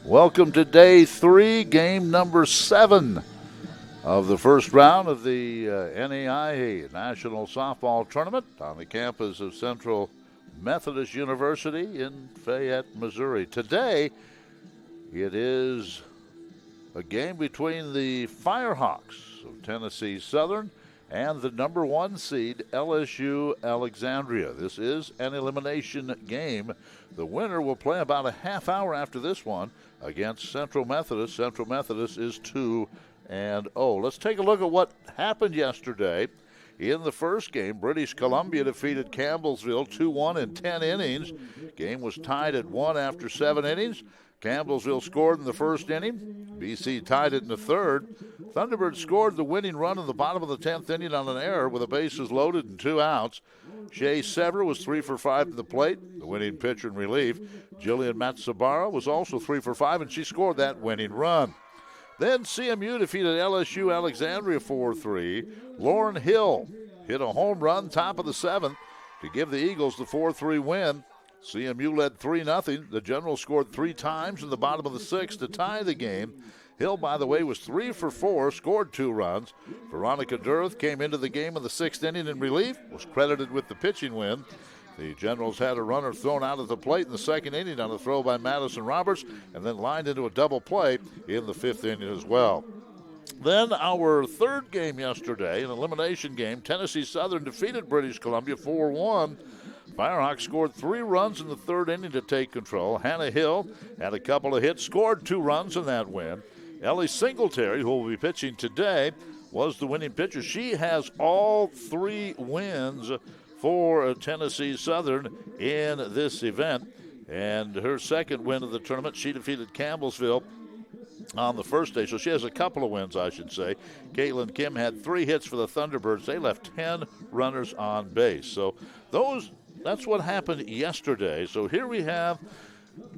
Welcome to day 3, game number 7 of the first round of the NAIA National Softball Tournament on the campus of Central Methodist University in Fayette, Missouri. Today, it is a game between the Firehawks of Tennessee Southern and the number 1 seed LSU Alexandria. This is an elimination game. The winner will play about a half hour after this one against Central Methodist. Central Methodist is 2-0. Let's take a look at what happened yesterday. In the first game, British Columbia defeated Campbellsville 2-1 in 10 innings. Game was tied at 1 after 7 innings. Campbellsville scored in the first inning. BC tied it in the third. Thunderbirds scored the winning run in the bottom of the 10th inning on an error with the bases loaded and 2 outs. Shea Sever was 3 for 5 at the plate, the winning pitcher in relief. Jillian Matsubara was also 3 for 5, and she scored that winning run. Then CMU defeated LSU Alexandria 4-3. Lauren Hill hit a home run top of the 7th to give the Eagles the 4-3 win. CMU led 3-0. The Generals scored 3 times in the bottom of the 6th to tie the game. Hill, by the way, was 3 for 4, scored 2 runs. Veronica Durth came into the game in the 6th inning in relief, was credited with the pitching win. The Generals had a runner thrown out at the plate in the 2nd inning on a throw by Madison Roberts, and then lined into a double play in the 5th inning as well. Then our third game yesterday, an elimination game, Tennessee Southern defeated British Columbia 4-1. Firehawks scored 3 runs in the 3rd inning to take control. Hannah Hill had a couple of hits, scored 2 runs in that win. Ellie Singletary, who will be pitching today, was the winning pitcher. She has all 3 wins for Tennessee Southern in this event. And her second win of the tournament, she defeated Campbellsville on the first day. So she has a couple of wins, I should say. Caitlin Kim had 3 hits for the Thunderbirds. They left 10 runners on base. So that's what happened yesterday. So here we have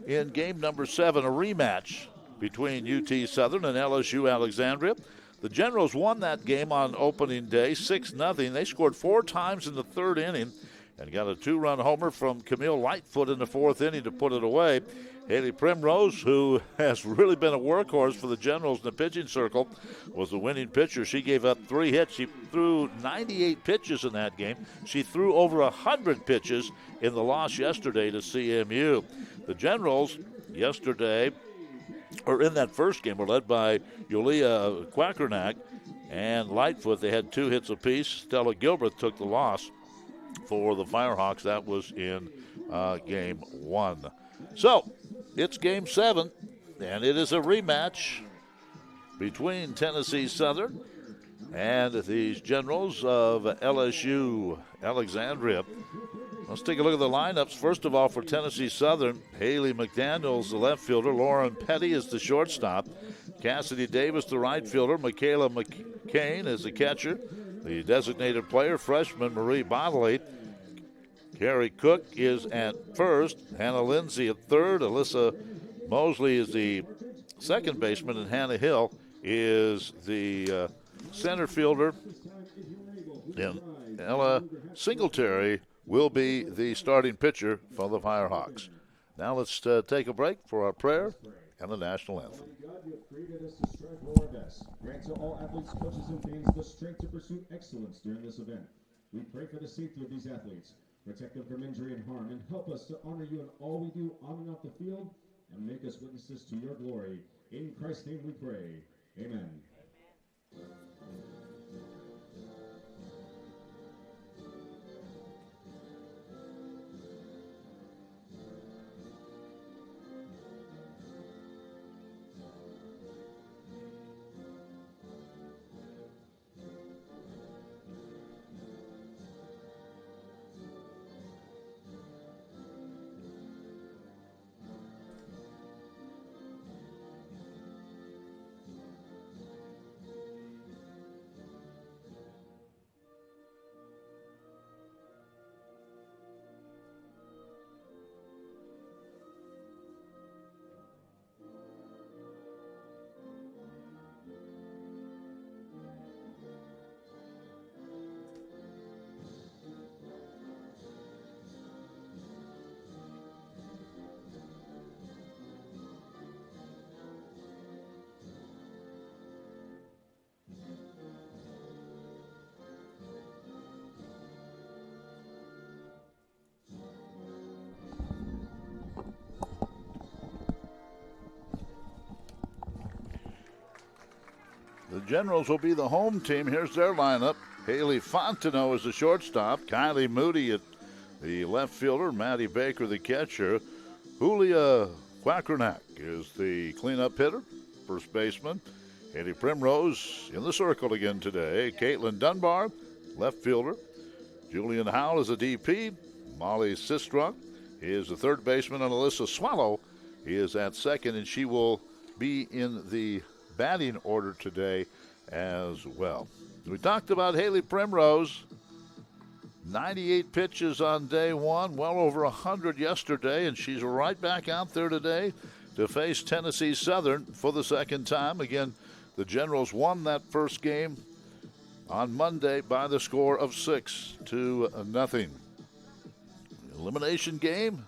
in game number 7 a rematch between UT Southern and LSU Alexandria. The Generals won that game on opening day 6-0. They scored 4 times in the 3rd inning and got a 2-run homer from Camille Lightfoot in the 4th inning to put it away. Haley Primrose, who has really been a workhorse for the Generals in the pitching circle, was the winning pitcher. She gave up 3 hits. She threw 98 pitches in that game. She threw over 100 pitches in the loss yesterday to CMU. The Generals yesterday, or in that first game, were led by Yulia Quackernack and Lightfoot. They had 2 hits apiece. Stella Gilbert took the loss for the Firehawks. That was in game 1. So, it's game 7, and it is a rematch between Tennessee Southern and these Generals of LSU Alexandria. Let's take a look at the lineups. First of all, for Tennessee Southern, Haley McDaniels, the left fielder. Lauren Petty is the shortstop. Cassidy Davis, the right fielder. Michaela McCain is the catcher. The designated player, freshman Marie Bodley. Carrie Cook is at first. Hannah Lindsay at third. Alyssa Mosley is the second baseman, and Hannah Hill is the center fielder. And Ella Singletary will be the starting pitcher for the Firehawks. Now let's take a break for our prayer and the national anthem. God, you have created us to strive for our best. Grant to all athletes, coaches, and fans the strength to pursue excellence during this event. We pray for the safety of these athletes. Protect them from injury and harm, and help us to honor you in all we do on and off the field, and make us witnesses to your glory. In Christ's name we pray. Amen. Generals will be the home team. Here's their lineup. Haley Fontenot is the shortstop. Kylie Moody at the left fielder. Maddie Baker, the catcher. Julia Quackernack is the cleanup hitter, first baseman. Haley Primrose in the circle again today. Caitlin Dunbar, left fielder. Julian Howell is a DP. Molly Sistrunk is the third baseman. And Alyssa Swallow is at second, and she will be in the batting order today as well. We talked about Haley Primrose. 98 pitches on day one, well over 100 yesterday, and she's right back out there today to face Tennessee Southern for the second time. Again, the Generals won that first game on Monday by the score of 6-0. Elimination game.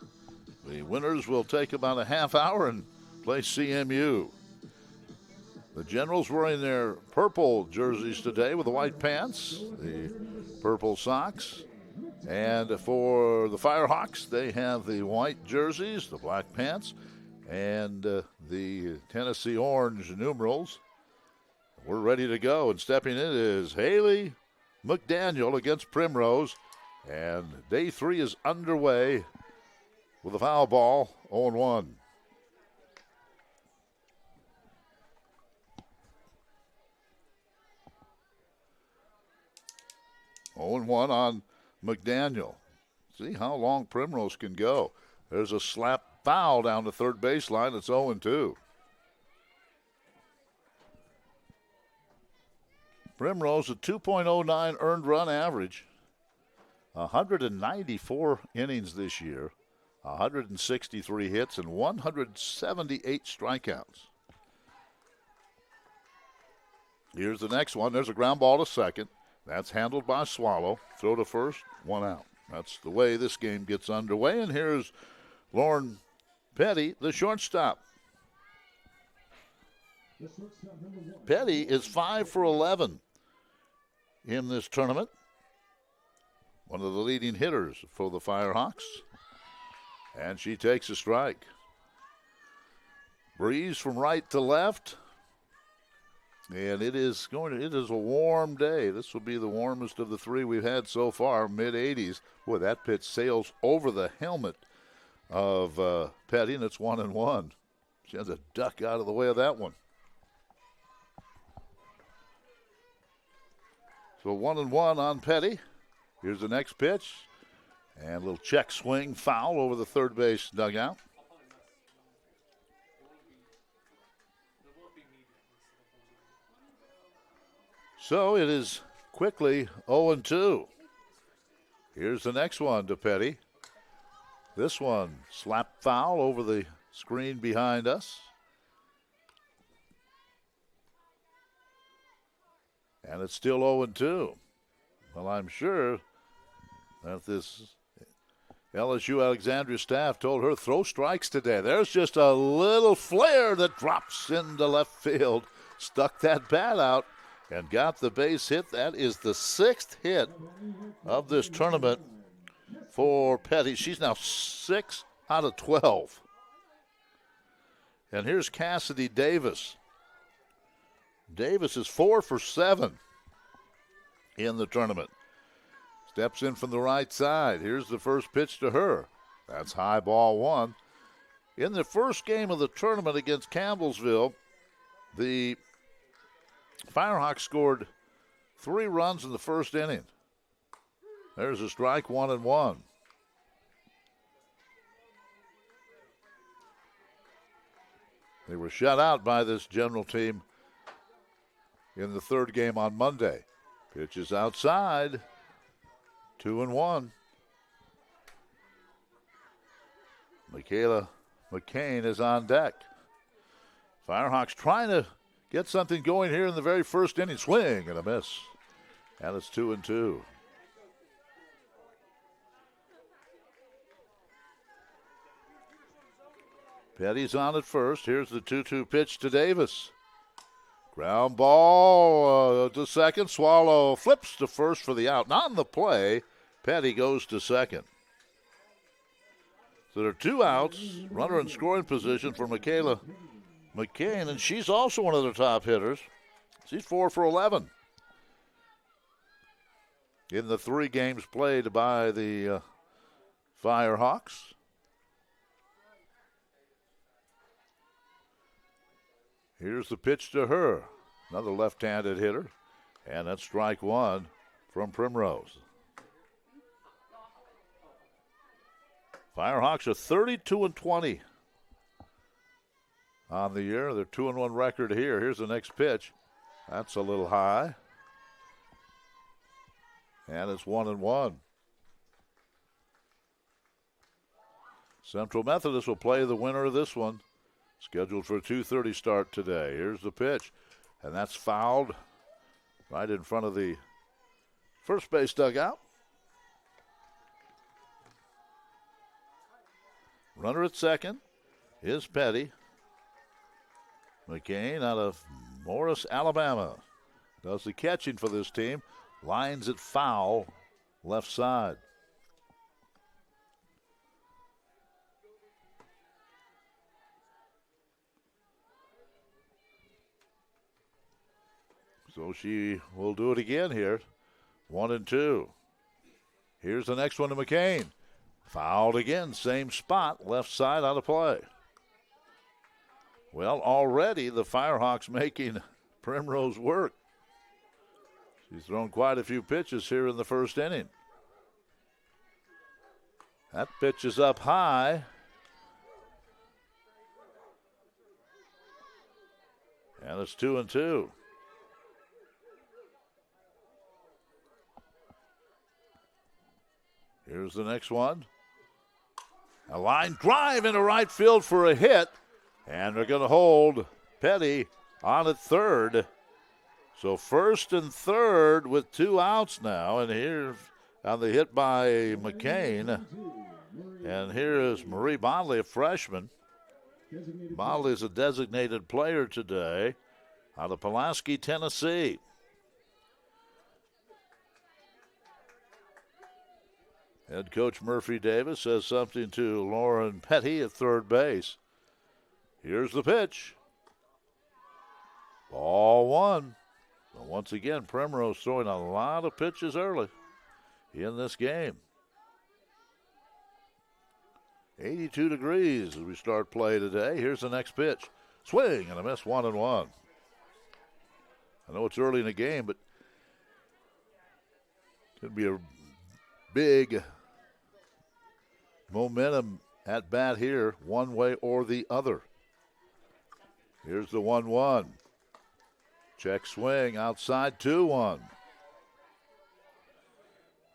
The winners will take about a half hour and play CMU. The Generals wearing their purple jerseys today with the white pants, the purple socks. And for the Firehawks, they have the white jerseys, the black pants, and the Tennessee orange numerals. We're ready to go, and stepping in is Haley McDaniel against Primrose. And day three is underway with a foul ball, 0-1. On McDaniel. See how long Primrose can go. There's a slap foul down the third baseline. It's 0-2. Primrose a 2.09 earned run average. 194 innings this year. 163 hits and 178 strikeouts. Here's the next one. There's a ground ball to second. That's handled by Swallow. Throw to first, one out. That's the way this game gets underway. And here's Lauren Petty, the shortstop. Petty is 5 for 11 in this tournament. One of the leading hitters for the Firehawks. And she takes a strike. Breeze from right to left. And it is a warm day. This will be the warmest of the three we've had so far, mid-80s. Boy, that pitch sails over the helmet of Petty, and it's 1-1. She has a duck out of the way of that one. So 1-1 on Petty. Here's the next pitch. And a little check swing foul over the third base dugout. So it is quickly 0-2. Here's the next one to Petty. This one, slap foul over the screen behind us. And it's still 0-2. Well, I'm sure that this LSU Alexandria staff told her throw strikes today. There's just a little flare that drops into left field. Stuck that bat out and got the base hit. That is the sixth hit of this tournament for Petty. She's now 6 out of 12. And here's Cassidy Davis. Davis is 4 for 7 in the tournament. Steps in from the right side. Here's the first pitch to her. That's high ball one. In the first game of the tournament against Campbellsville, the Firehawks scored 3 runs in the first inning. There's a strike, 1-1. They were shut out by this General team in the third game on Monday. Pitch is outside, 2-1. Michaela McCain is on deck. Firehawks trying to get something going here in the very first inning. Swing and a miss. And it's 2-2. Petty's on at first. Here's the 2-2 pitch to Davis. Ground ball to second. Swallow flips to first for the out. Not in the play. Petty goes to second. So there are 2 outs. Runner in scoring position for Michaela McCain, and she's also one of the top hitters. She's 4 for 11 in the 3 games played by the Firehawks. Here's the pitch to her. Another left-handed hitter. And that's strike 1 from Primrose. Firehawks are 32-20 on the year. They're 2-1 record here. Here's the next pitch. That's a little high. And it's 1-1. Central Methodist will play the winner of this one. Scheduled for a 2:30 start today. Here's the pitch. And that's fouled right in front of the first base dugout. Runner at second is Petty. McCain out of Morris, Alabama, does the catching for this team. Lines it foul, left side. So she will do it again here. 1-2. Here's the next one to McCain. Fouled again, same spot, left side out of play. Well, already the Firehawks making Primrose work. She's thrown quite a few pitches here in the first inning. That pitch is up high. And it's 2-2. Here's the next one. A line drive into right field for a hit. And they're going to hold Petty on at third. So first and third with 2 outs now. And here on the hit by McCain. And here is Marie Bodley, a freshman. Bodley is a designated player today out of Pulaski, Tennessee. Head coach Murphy Davis says something to Lauren Petty at third base. Here's the pitch. Ball 1. So once again, Primrose throwing a lot of pitches early in this game. 82 degrees as we start play today. Here's the next pitch. Swing and a miss, 1-1. I know it's early in the game, but it could be a big momentum at bat here, one way or the other. Here's the 1-1. Check swing outside, 2-1.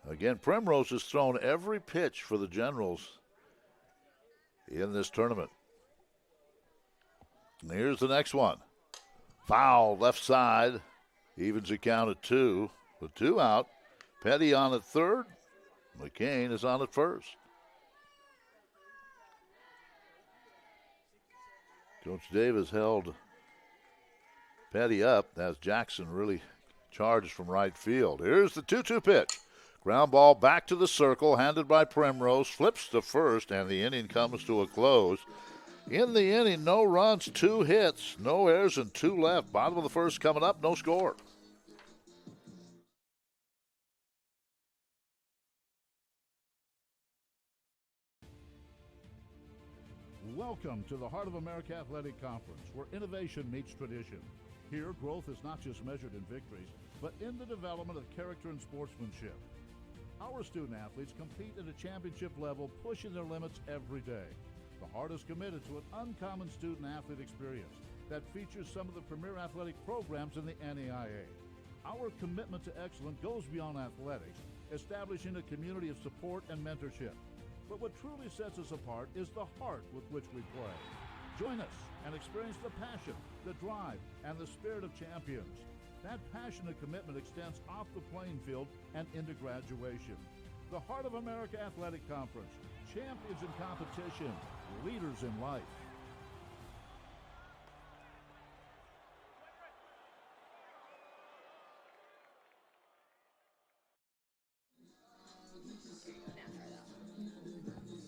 Again, Primrose has thrown every pitch for the Generals in this tournament. And here's the next one. Foul, left side. Evens the count at 2. With 2 out. Petty on at third. McCain is on at first. Coach Davis held Petty up as Jackson really charged from right field. Here's the 2-2 pitch. Ground ball back to the circle, handed by Primrose, flips to first, and the inning comes to a close. In the inning, no runs, 2 hits, no errors, and 2 left. Bottom of the first coming up, no score. Welcome to the Heart of America Athletic Conference, where innovation meets tradition. Here, growth is not just measured in victories, but in the development of character and sportsmanship. Our student athletes compete at a championship level, pushing their limits every day. The Heart is committed to an uncommon student-athlete experience that features some of the premier athletic programs in the NAIA. Our commitment to excellence goes beyond athletics, establishing a community of support and mentorship. But what truly sets us apart is the heart with which we play. Join us and experience the passion, the drive, and the spirit of champions. That passion and commitment extends off the playing field and into graduation. The Heart of America Athletic Conference. Champions in competition, leaders in life.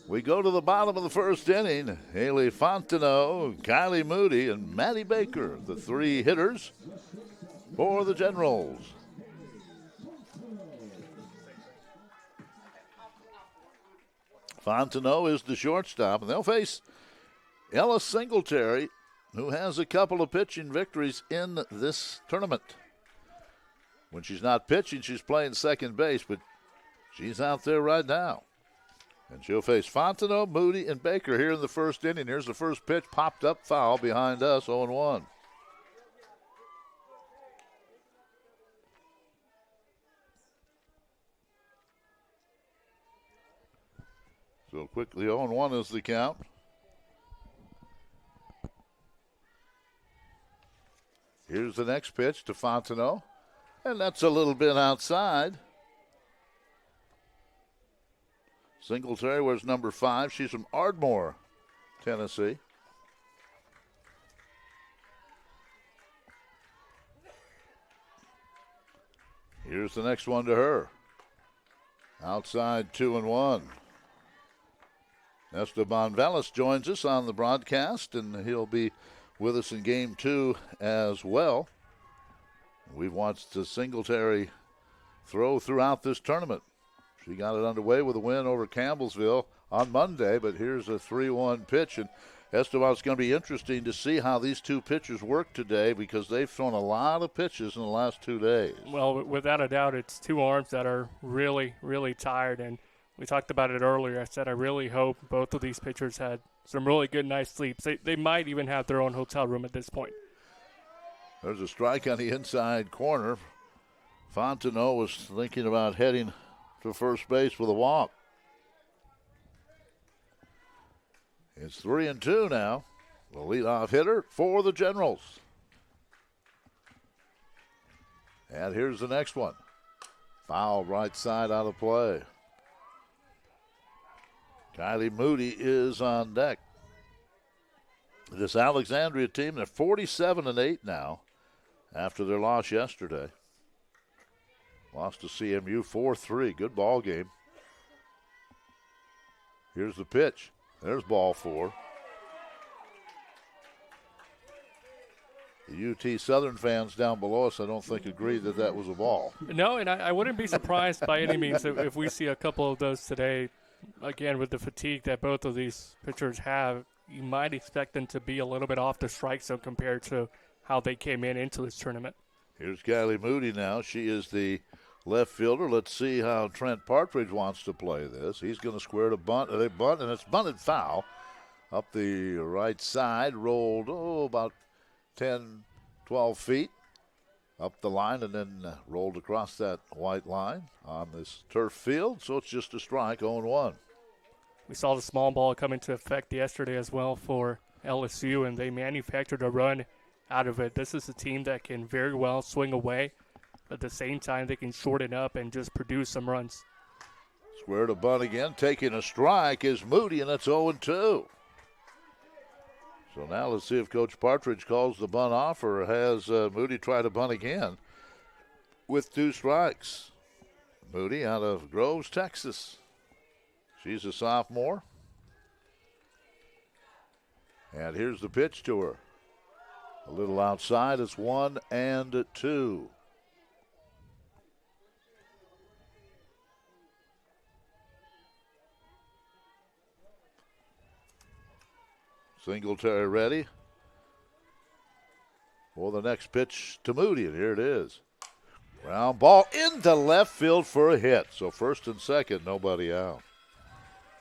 We go to the bottom of the first inning. Haley Fontenot, Kylie Moody, and Maddie Baker, the 3 hitters. for the Generals. Fontenot is the shortstop, and they'll face Ella Singletary, who has a couple of pitching victories in this tournament. When she's not pitching, she's playing second base, but she's out there right now. And she'll face Fontenot, Moody, and Baker here in the first inning. Here's the first pitch, popped up foul behind us, 0-1. So quickly, 0-1 is the count. Here's the next pitch to Fontenot, and that's a little bit outside. Singletary wears number 5. She's from Ardmore, Tennessee. Here's the next one to her. Outside, 2-1. Esteban Velas joins us on the broadcast, and he'll be with us in Game 2 as well. We've watched the Singletary throw throughout this tournament. She got it underway with a win over Campbellsville on Monday, but here's a 3-1 pitch, and Esteban, it's going to be interesting to see how these two pitchers work today because they've thrown a lot of pitches in the last 2 days. Well, without a doubt, it's two arms that are really, really tired, and we talked about it earlier. I said I really hope both of these pitchers had some really good night's sleeps. They might even have their own hotel room at this point. There's a strike on the inside corner. Fontenot was thinking about heading to first base with a walk. It's 3-2 now. The leadoff hitter for the Generals. And here's the next one. Foul right side out of play. Kylie Moody is on deck. This Alexandria team, they're 47-8 now after their loss yesterday. Lost to CMU 4-3. Good ball game. Here's the pitch. There's ball 4. The UT Southern fans down below us, I don't think, agreed that that was a ball. No, and I wouldn't be surprised by any means if we see a couple of those today. Again, with the fatigue that both of these pitchers have, you might expect them to be a little bit off the strike zone compared to how they came into this tournament. Here's Kylie Moody now. She is the left fielder. Let's see how Trent Partridge wants to play this. He's going to square to bunt. They bunt, and it's bunted foul. Up the right side, rolled, about 10, 12 feet. Up the line and then rolled across that white line on this turf field. So it's just a strike, 0-1. We saw the small ball come into effect yesterday as well for LSU, and they manufactured a run out of it. This is a team that can very well swing away. At the same time, they can shorten up and just produce some runs. Square to bunt again. Taking a strike is Moody, and it's 0-2. So now let's see if Coach Partridge calls the bunt off or has Moody try to bunt again with 2 strikes. Moody out of Groves, Texas. She's a sophomore. And here's the pitch to her. A little outside. It's 1-2. Singletary ready for the next pitch to Moody, and here it is. Ground ball into left field for a hit. So first and second, nobody out.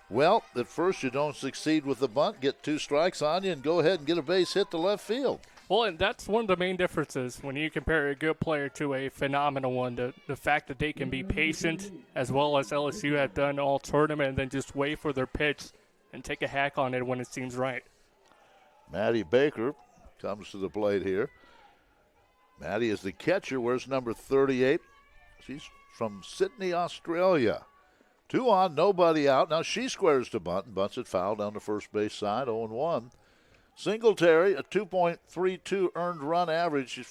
Well, at first you don't succeed with the bunt, get 2 strikes on you, and go ahead and get a base hit to left field. Well, and that's one of the main differences when you compare a good player to a phenomenal one. The fact that they can be patient, as well as LSU have done all tournament, and then just wait for their pitch and take a hack on it when it seems right. Maddie Baker comes to the plate here. Maddie is the catcher. Wears number 38. She's from Sydney, Australia. 2 on, nobody out. Now she squares to bunt and bunts it foul down the first base side, 0-1. Singletary, a 2.32 earned run average. She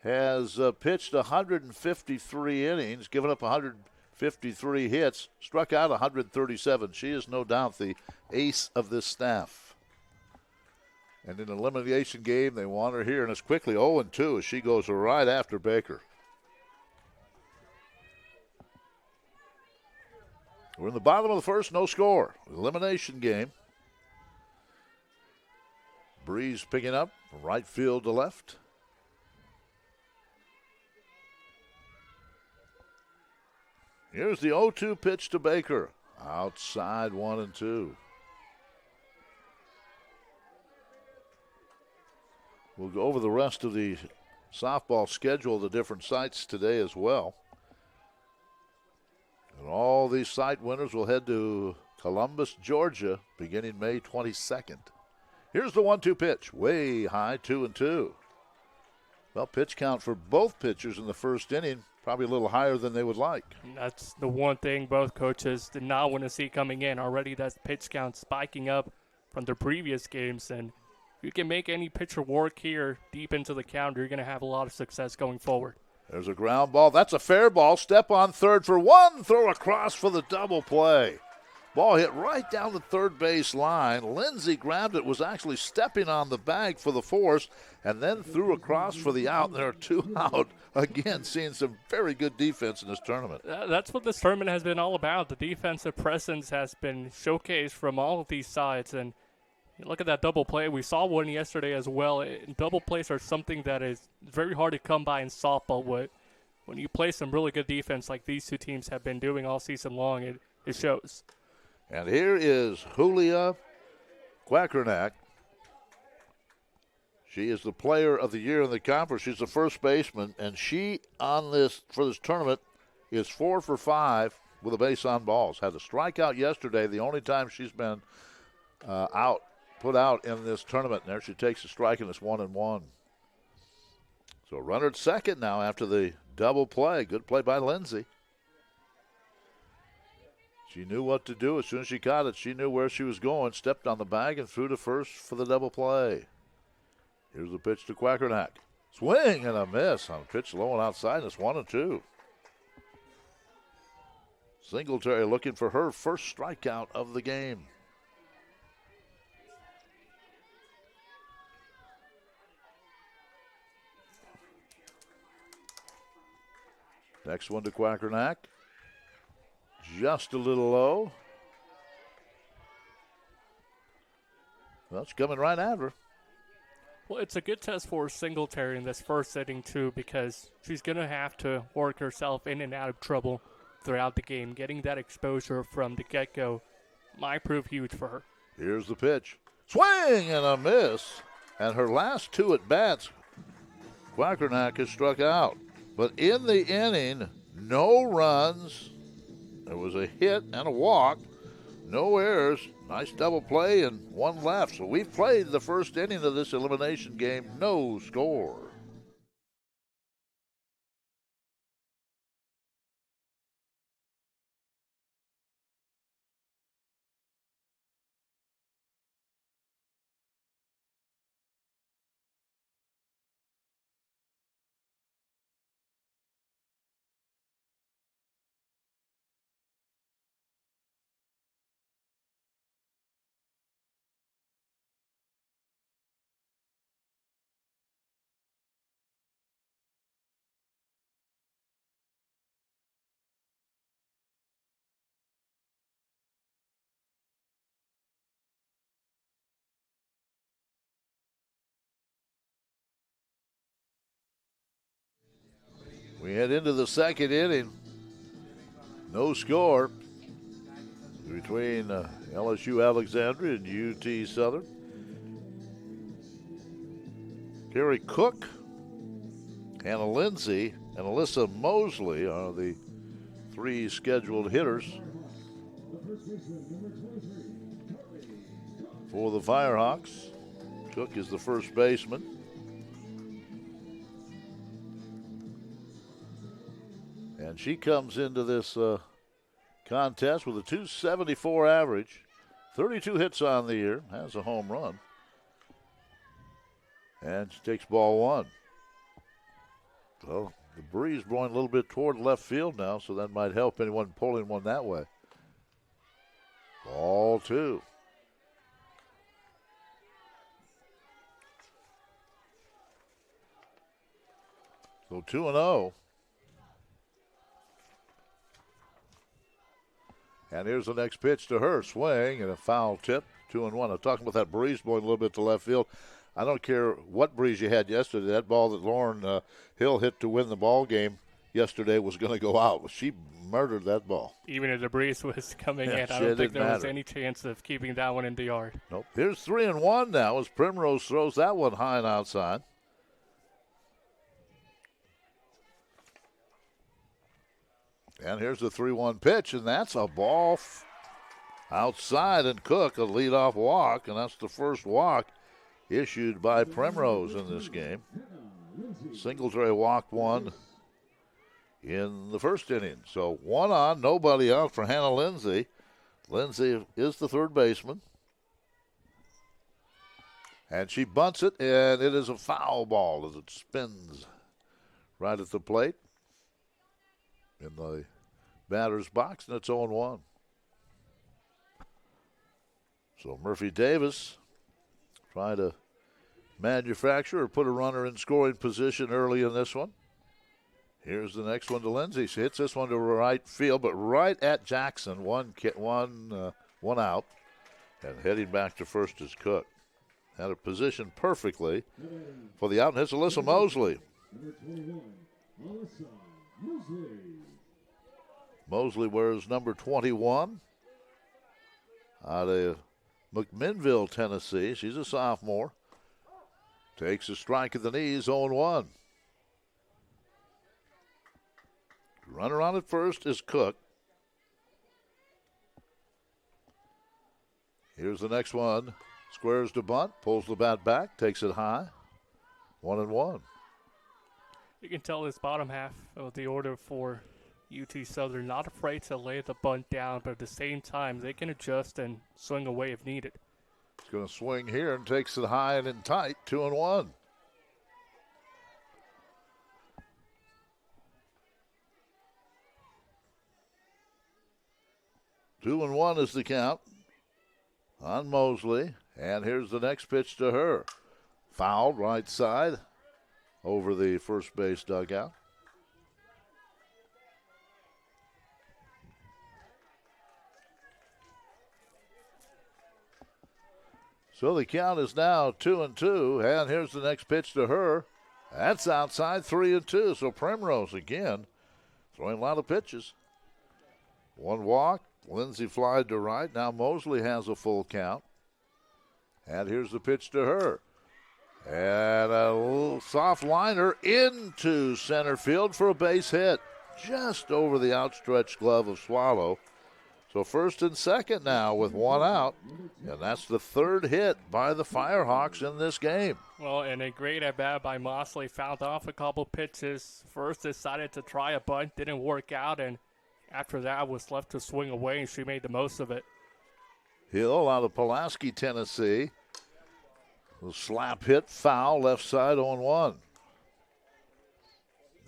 has pitched 153 innings, given up 153 hits, struck out 137. She is no doubt the ace of this staff. And in an elimination game, they want her here, and it's quickly 0-2 as she goes right after Baker. We're in the bottom of the first, no score. Elimination game. Breeze picking up from right field to left. Here's the 0-2 pitch to Baker. Outside 1-2. We'll go over the rest of the softball schedule, the different sites today as well. And all these site winners will head to Columbus, Georgia, beginning May 22nd. Here's the 1-2 pitch, way high, 2-2. Well, pitch count for both pitchers in the first inning, probably a little higher than they would like. And that's the one thing both coaches did not want to see coming in. Already that pitch count spiking up from the previous games, and if you can make any pitcher work here deep into the count, you're going to have a lot of success going forward. There's a ground ball. That's a fair ball. Step on third for one. Throw across for the double play. Ball hit right down the third base line. Lindsay grabbed it, was actually stepping on the bag for the force, and then threw across for the out. There are two out. Again, seeing some very good defense in this tournament. That's what this tournament has been all about. The defensive presence has been showcased from all of these sides, and you look at that double play. We saw one yesterday as well. Double plays are something that is very hard to come by in softball. When you play some really good defense like these two teams have been doing all season long, it shows. And here is Julia Quackernack. She is the player of the year in the conference. She's the first baseman, and she for this tournament is 4 for 5 with a base on balls. Had a strikeout yesterday, the only time she's been put out in this tournament. And there she takes a strike, and it's 1-1. So runner at second now after the double play. Good play by Lindsay. She knew what to do. As soon as she caught it, she knew where she was going, stepped on the bag, and threw to first for the double play. Here's the pitch to Quackernack. Swing and a miss on a pitch low and outside, and it's 1-2. Singletary looking for her first strikeout of the game. Next one to Quackernack. Just a little low. Well, it's coming right at her. Well, it's a good test for Singletary in this first inning, too, because she's going to have to work herself in and out of trouble throughout the game. Getting that exposure from the get-go might prove huge for her. Here's the pitch. Swing and a miss. And her last two at-bats, Quackernack has struck out. But in the inning, no runs. There was a hit and a walk. No errors. Nice double play and one left. So we've played the first inning of this elimination game. No score. We head into the second inning. No score between LSU Alexandria and UT Southern. Carrie Cook, Hannah Lindsay, and Alyssa Mosley are the three scheduled hitters for the Firehawks. Cook is the first baseman. And she comes into this contest with a .274 average, 32 hits on the year, has a home run. And she takes ball one. Well, the breeze blowing a little bit toward left field now, so that might help anyone pulling one that way. Ball two. So 2-0. And here's the next pitch to her. Swing and a foul tip. 2-1. I'm talking about that breeze blowing a little bit to left field. I don't care what breeze you had yesterday. That ball that Lauren Hill hit to win the ball game yesterday was going to go out. She murdered that ball. Even if the breeze was coming in, I it don't think there was matter. any chance of keeping that one in the yard. Nope. Here's 3-1 now as Primrose throws that one high and outside. And here's the 3-1 pitch, and that's a ball outside, and Cook a leadoff walk, and that's the first walk issued by Primrose in this game. Singletary walked one in the first inning. So 1 on, nobody out for Hannah Lindsay. Lindsay is the third baseman. And she bunts it, and it is a foul ball as it spins right at the plate in the batter's box, and it's 0-1. So Murphy Davis trying to manufacture or put a runner in scoring position early in this one. Here's the next one to Lindsay. She hits this one to right field, but right at Jackson. One out. And heading back to first is Cook. Had it positioned perfectly for the out, and hits Alyssa Mosley. Number 21, Alyssa Mosley. Mosley wears number 21 out of McMinnville, Tennessee. She's a sophomore. Takes a strike at the knees, 0-1. Runner on at first is Cook. Here's the next one. Squares to bunt, pulls the bat back, takes it high. 1-1. You can tell this bottom half of the order for UT Southern not afraid to lay the bunt down, but at the same time they can adjust and swing away if needed. He's going to swing here and takes it high and in tight. 2-1. Two and one is the count on Mosley. And here's the next pitch to her. Fouled right side over the first base dugout. So the count is now 2-2. And here's the next pitch to her. That's outside, 3-2. So Primrose again throwing a lot of pitches. One walk. Lindsay flied to right. Now Mosley has a full count. And here's the pitch to her. And a little soft liner into center field for a base hit. Just over the outstretched glove of Swallow. So first and second now with one out. And that's the third hit by the Firehawks in this game. Well, and a great at-bat by Mosley. Fouled off a couple pitches. First decided to try a bunt. Didn't work out. And after that was left to swing away, and she made the most of it. Hill out of Pulaski, Tennessee. The slap hit, foul, left side, 0-1.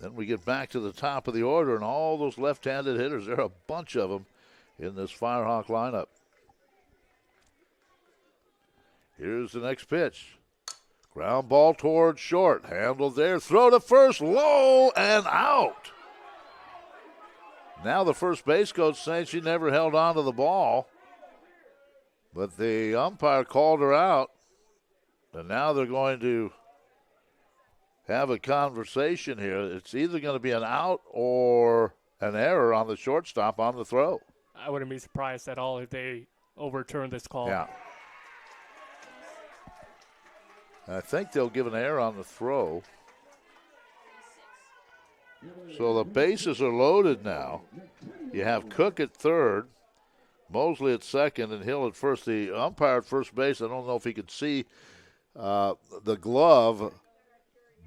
Then we get back to the top of the order, and all those left-handed hitters, there are a bunch of them in this Firehawk lineup. Here's the next pitch. Ground ball towards short. Handled there. Throw to first. Low and out. Now the first base coach saying she never held on to the ball. But the umpire called her out. And now they're going to have a conversation here. It's either going to be an out or an error on the shortstop on the throw. I wouldn't be surprised at all if they overturn this call. Yeah. I think they'll give an error on the throw. So the bases are loaded now. You have Cook at third, Mosley at second, and Hill at first. The umpire at first base, I don't know if he could see the glove,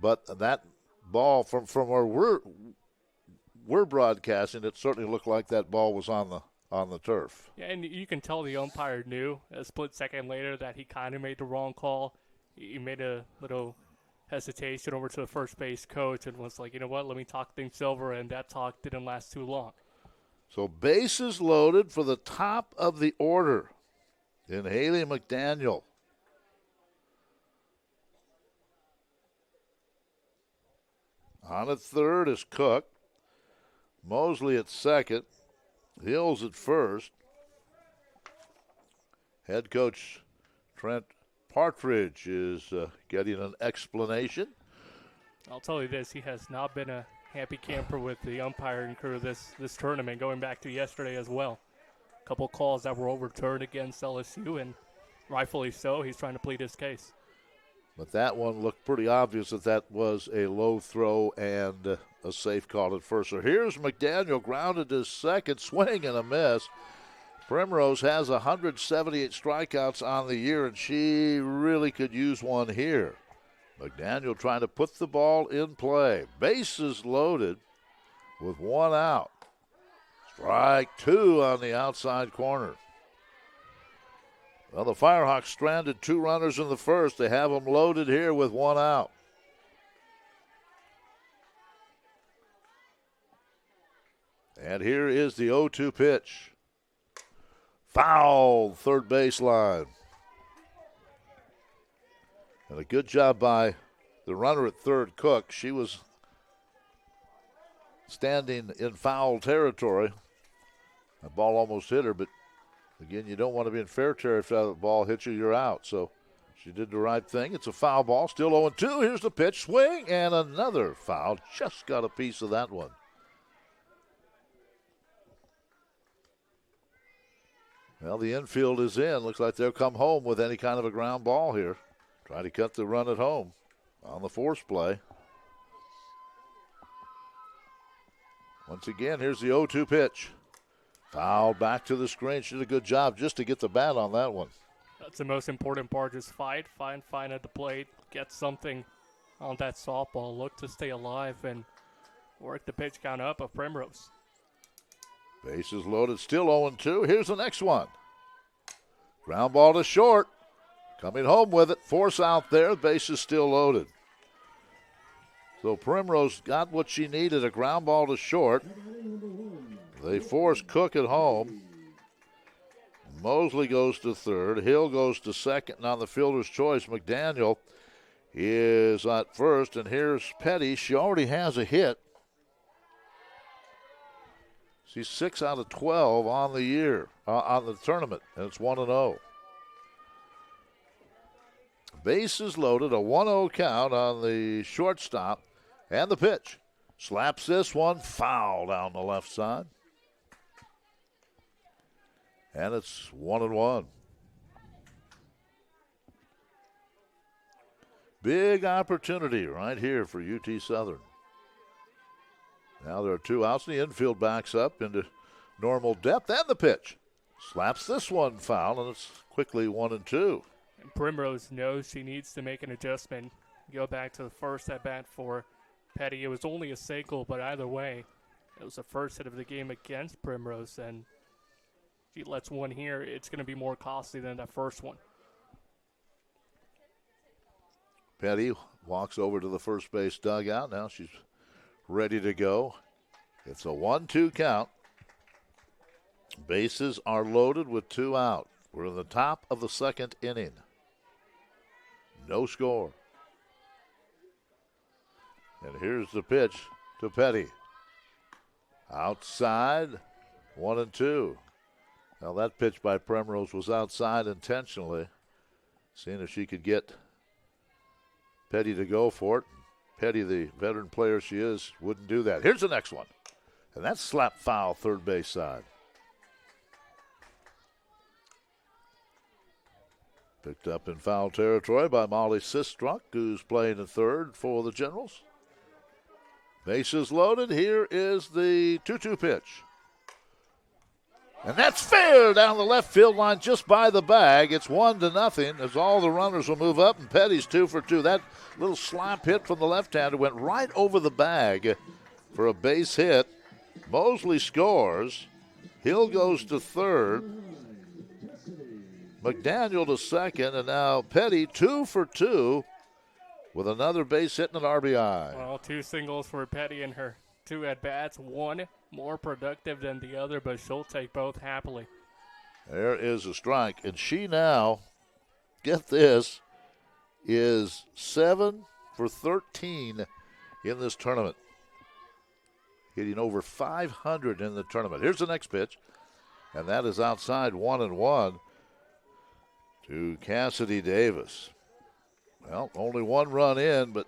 but that ball from where we're broadcasting, it certainly looked like that ball was on the turf. Yeah, and you can tell the umpire knew a split second later that he kind of made the wrong call. He made a little hesitation over to the first base coach and was like, you know what, let me talk things over, and that talk didn't last too long. So bases loaded for the top of the order in Haley McDaniel. On at third is Cook. Mosley at second. Hills at first. Head coach Trent Partridge is getting an explanation. I'll tell you this, he has not been a happy camper with the umpiring crew this tournament, going back to yesterday as well. A couple calls that were overturned against LSU, and rightfully so. He's trying to plead his case. But that one looked pretty obvious that was a low throw and a safe call at first. So here's McDaniel, grounded to second, swing and a miss. Primrose has 178 strikeouts on the year, and she really could use one here. McDaniel trying to put the ball in play. Bases loaded with one out. Strike two on the outside corner. Well, the Firehawks stranded 2 runners in the first. They have them loaded here with one out. And here is the 0-2 pitch. Foul, third baseline. And a good job by the runner at third, Cook. She was standing in foul territory. The ball almost hit her, but again, you don't want to be in fair territory if the ball hits you, you're out. So she did the right thing. It's a foul ball, still 0-2. Here's the pitch, swing, and another foul. Just got a piece of that one. Well, the infield is in. Looks like they'll come home with any kind of a ground ball here. Try to cut the run at home on the force play. Once again, here's the 0-2 pitch. Foul back to the screen. She did a good job just to get the bat on that one. That's the most important part. Just fight at the plate. Get something on that softball. Look to stay alive and work the pitch count up of Primrose. Bases loaded, still 0-2. Here's the next one. Ground ball to short. Coming home with it. Force out there. Bases still loaded. So Primrose got what she needed, a ground ball to short. They force Cook at home. Mosley goes to third. Hill goes to second. And on the fielder's choice, McDaniel is at first. And here's Petty. She already has a hit. She's 6 out of 12 on the year, on the tournament, and it's 1-0. Bases loaded, a 1-0 count on the shortstop, and the pitch. Slaps this one, foul down the left side. And it's 1-1. Big opportunity right here for UT Southern. Now there are 2 outs, and the infield backs up into normal depth, and the pitch. Slaps this one foul, and it's quickly 1-2. And Primrose knows she needs to make an adjustment. Go back to the first at-bat for Petty. It was only a single, but either way, it was the first hit of the game against Primrose, and she lets one here. It's going to be more costly than that first one. Petty walks over to the first base dugout. Now she's ready to go. It's a 1-2 count. Bases are loaded with 2 out. We're in the top of the second inning. No score. And here's the pitch to Petty. Outside, 1-2. Now that pitch by Primrose was outside intentionally. Seeing if she could get Petty to go for it. Petty, the veteran player she is, wouldn't do that. Here's the next one. And that's slap foul, third base side. Picked up in foul territory by Molly Sistrunk, who's playing in third for the Generals. Bases loaded. Here is the 2-2 pitch. And that's fair down the left field line just by the bag. It's 1-0 as all the runners will move up, and Petty's 2 for 2. That little slap hit from the left-hander went right over the bag for a base hit. Mosley scores. Hill goes to third. McDaniel to second, and now Petty 2 for 2 with another base hit and an RBI. Well, 2 singles for Petty in her 2 at-bats. One more productive than the other, but she'll take both happily. There is a strike, and she now, get this, is 7 for 13 in this tournament. hitting over 500 in the tournament. Here's the next pitch, and that is outside 1-1 to Cassidy Davis. Well, only one run in, but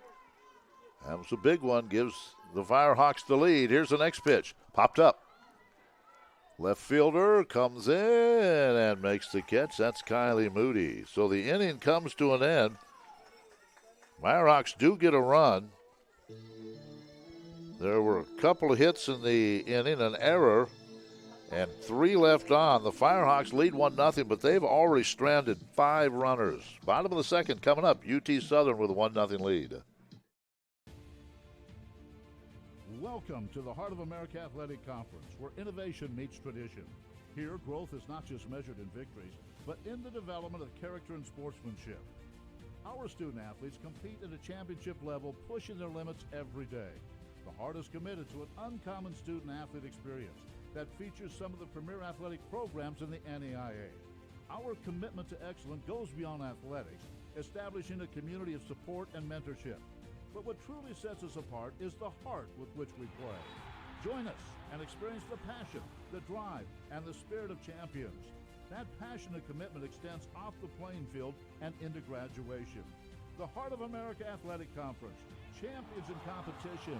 that was a big one. Gives the Firehawks the lead. Here's the next pitch. Popped up. Left fielder comes in and makes the catch. That's Kylie Moody. So the inning comes to an end. Firehawks do get a run. There were a couple of hits in the inning, an error, and 3 left on. The Firehawks lead 1-0, but they've already stranded 5 runners. Bottom of the second coming up. UT Southern with a 1-0 lead. Welcome to the Heart of America Athletic Conference, where innovation meets tradition. Here, growth is not just measured in victories, but in the development of character and sportsmanship. Our student athletes compete at a championship level, pushing their limits every day. The Heart is committed to an uncommon student-athlete experience that features some of the premier athletic programs in the NAIA. Our commitment to excellence goes beyond athletics, establishing a community of support and mentorship. But what truly sets us apart is the heart with which we play. Join us and experience the passion, the drive, and the spirit of champions. That passion and commitment extends off the playing field and into graduation. The Heart of America Athletic Conference, champions in competition,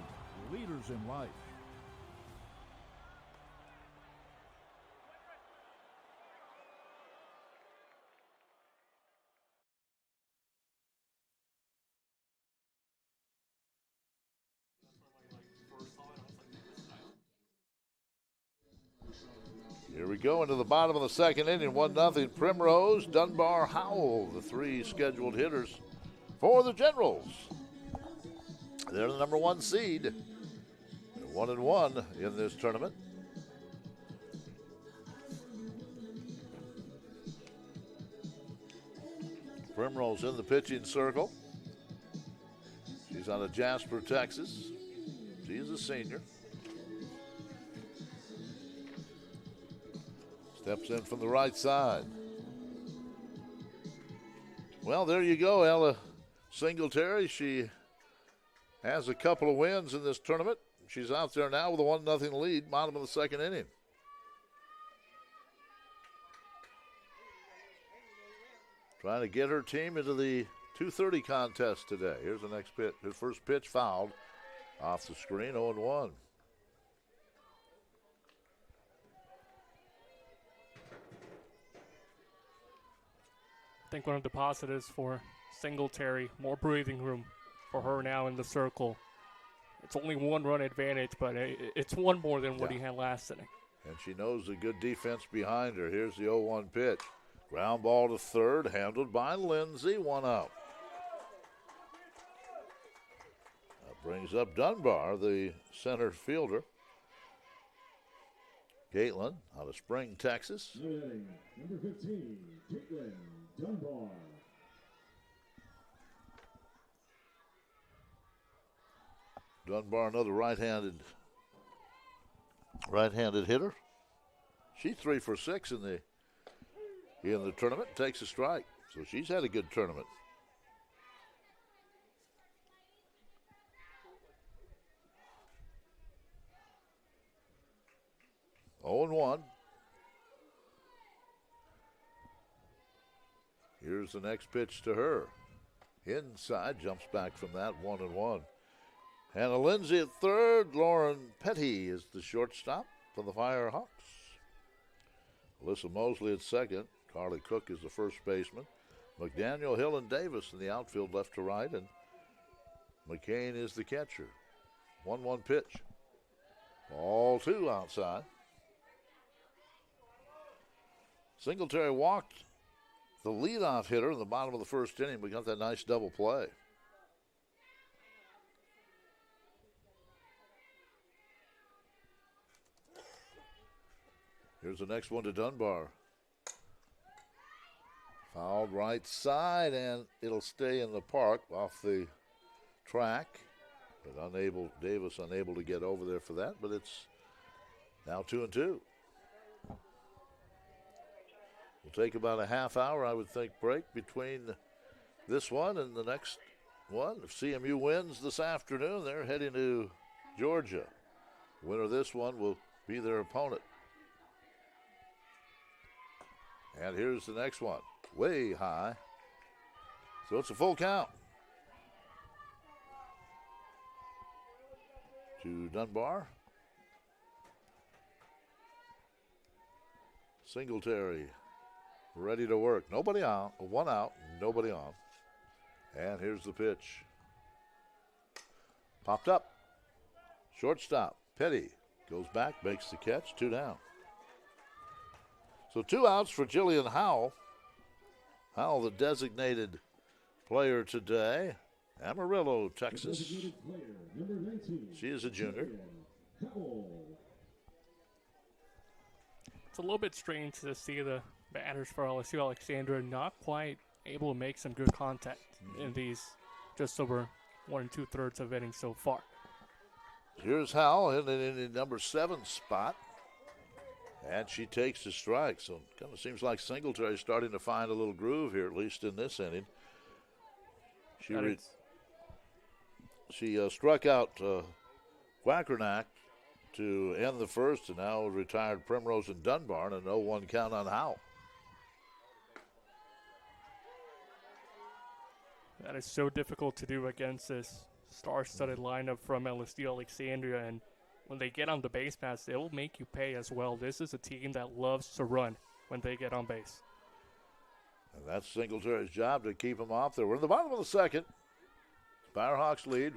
leaders in life. Here we go into the bottom of the second inning. 1-0 Primrose, Dunbar, Howell, the 3 scheduled hitters for the Generals. They're the number 1 seed. They're 1-1 in this tournament. Primrose in the pitching circle. She's out of Jasper, Texas. She's a senior. Steps in from the right side. Well, there you go, Ella Singletary. She has a couple of wins in this tournament. She's out there now with a 1-0 lead, bottom of the second inning. Trying to get her team into the 2:30 contest today. Here's the next pitch. Her first pitch fouled off the screen, 0-1. I think one of the positives for Singletary, more breathing room for her now in the circle. It's only 1 run advantage, but it's 1 more than what he had last inning. And she knows the good defense behind her. Here's the 0-1 pitch. Ground ball to third, handled by Lindsay, 1 out. That brings up Dunbar, the center fielder. Caitlin out of Spring, Texas. Number 15, Caitlin Dunbar. Dunbar, another right-handed hitter. She's 3 for 6 in the tournament. Takes a strike, so she's had a good tournament. Oh, 0-1. Here's the next pitch to her. Inside, jumps back from that, 1-1. Hannah Lindsay at third. Lauren Petty is the shortstop for the Firehawks. Alyssa Mosley at second. Carly Cook is the first baseman. McDaniel, Hill, and Davis in the outfield left to right. And McCain is the catcher. 1-1 pitch. Ball 2 outside. Singletary walked the leadoff hitter in the bottom of the first inning. We got that nice double play. Here's the next one to Dunbar. Fouled right side, and it'll stay in the park off the track. But Davis unable to get over there for that, but it's now 2-2. We'll take about a half hour, I would think, break between this one and the next one. If CMU wins this afternoon, they're heading to Georgia. Winner of this one will be their opponent. And here's the next one. Way high. So it's a full count to Dunbar. Singletary ready to work. Nobody out. One out. Nobody on. And here's the pitch. Popped up. Shortstop. Petty goes back, makes the catch. 2 down. So 2 outs for Jillian Howell. Howell, the designated player today. Amarillo, Texas. She is a junior. It's a little bit strange to see the batters for LSU Alexandria not quite able to make some good contact in these just over 1 2/3 of innings so far. Here's Howell in the number 7 spot. And she takes the strike. So it kind of seems like Singletary is starting to find a little groove here, at least in this inning. She struck out Quackernack to end the first, and now retired Primrose and Dunbar, and an 0-1 count on Howell. That is so difficult to do against this star-studded lineup from LSU Alexandria, and when they get on the base paths, they will make you pay as well. This is a team that loves to run when they get on base. And that's Singletary's job to keep them off there. We're in the bottom of the second. Firehawks lead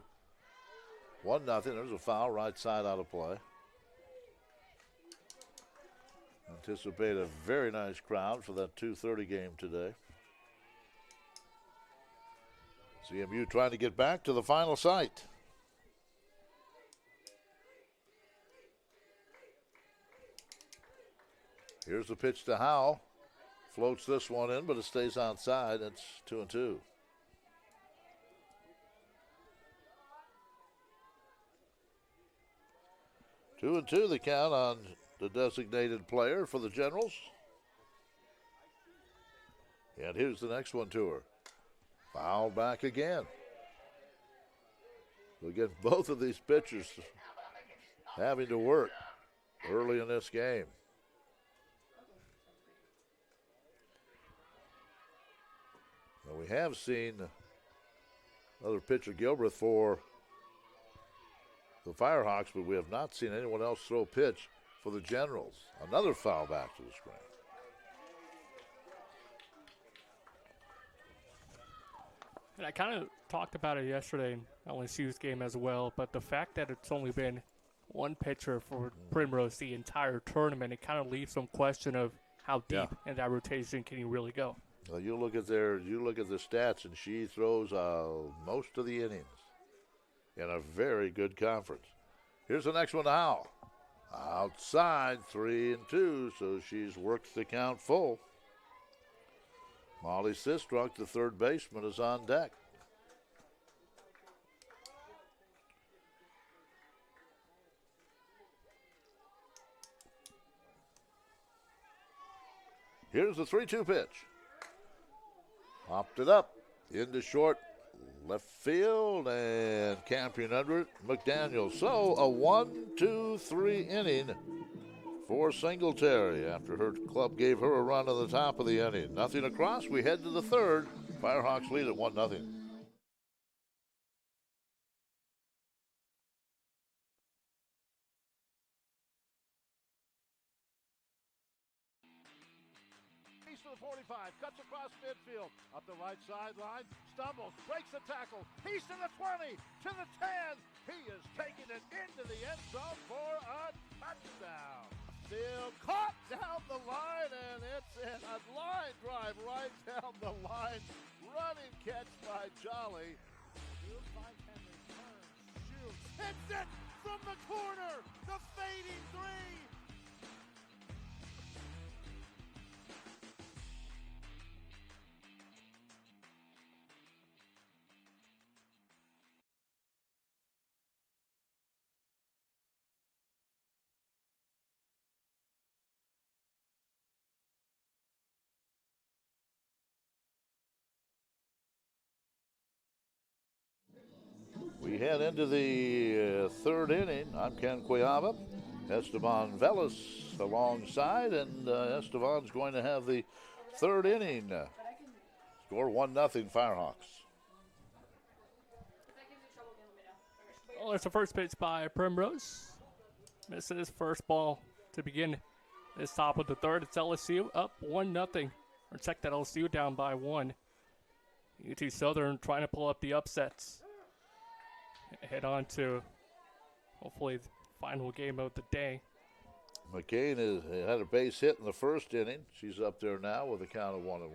1-0. There's a foul right side out of play. Anticipate a very nice crowd for that 2:30 game today. CMU trying to get back to the final sight. Here's the pitch to Howell. Floats this one in, but it stays outside. It's 2-2. Two and two, the count on the designated player for the Generals. And here's the next one to her. Foul back again. We'll get both of these pitchers having to work early in this game. Now we have seen another pitcher, Gilbreth, for the Firehawks, but we have not seen anyone else throw a pitch for the Generals. Another foul back to the screen. And I kind of talked about it yesterday in LSU's game as well, but the fact that it's only been one pitcher for Primrose the entire tournament, it kind of leaves some question of how deep in that rotation can you really go. Well, you look at the stats, and she throws most of the innings in a very good conference. Here's the next one to Howell. Outside, 3-2, so she's worked the count full. Molly Sistrunk, the third baseman, is on deck. Here's the 3-2 pitch. Popped it up into short left field, and Campion under it, McDaniel. So a 1-2-3 inning for Singletary after her club gave her a run on the top of the inning. Nothing across. We head to the third. Firehawks lead at 1-0. To the 45, cuts across midfield, up the right sideline, stumbles, breaks the tackle. He's to the 20, to the 10. He is taking it into the end zone for a touchdown. Still caught down the line, and it's in a line drive right down the line. Running catch by Jolly. He'll find Henry, turns, shoots, hits it from the corner. The fading three. We We head into the third inning. I'm Ken Cuiava. Esteban Velas alongside, and Esteban's going to have the third inning. Score 1-0 Firehawks. Well, it's the first pitch by Primrose. Misses first ball to begin this top of the third. It's LSU up 1-0. Or check that, LSU down by 1. UT Southern trying to pull up the upsets. Head on to hopefully the final game of the day. McCain had a base hit in the first inning. She's up there now with a count of 1-1.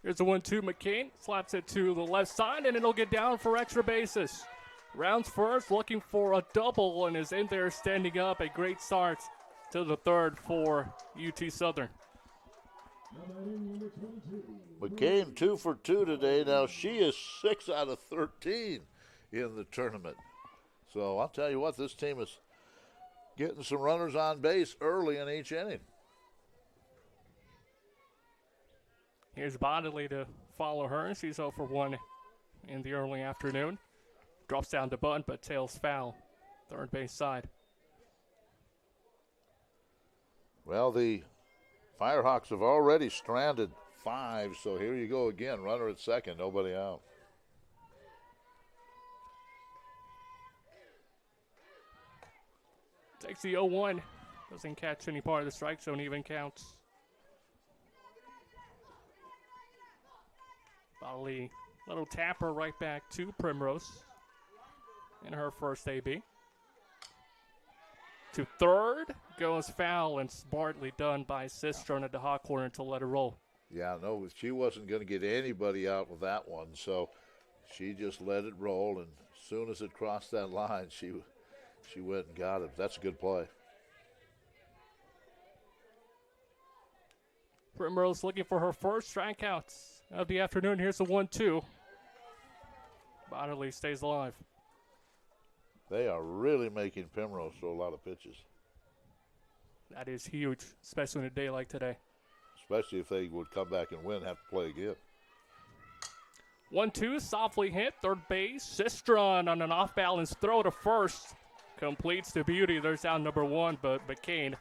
Here's the 1-2. McCain slaps it to the left side, and it'll get down for extra bases. Rounds first, looking for a double, and is in there standing up. A great start to the third for UT Southern. McCain 2 for 2 today. Now she is 6 out of 13 in the tournament. So I'll tell you what, this team is getting some runners on base early in each inning. Here's Bodley to follow her. She's 0 for 1 in the early afternoon. Drops down to bunt, but tails foul. Third base side. Well, the Firehawks have already stranded 5, so here you go again. Runner at second, nobody out. Takes the 0-1. Doesn't catch any part of the strike zone, even counts. Bodley, little tapper right back to Primrose in her first AB. To third, goes foul, and smartly done by Cistern at the hot corner to let her roll. Yeah, no, she wasn't going to get anybody out with that one, so she just let it roll, and as soon as it crossed that line, she went and got it. That's a good play. Primrose looking for her first strikeouts of the afternoon. Here's the 1-2. Bodley stays alive. They are really making Primrose throw a lot of pitches. That is huge, especially in a day like today. Especially if they would come back and win, have to play again. 1-2, softly hit, third base. Cistron on an off-balance throw to first. Completes to beauty. There's down number 1, but McCain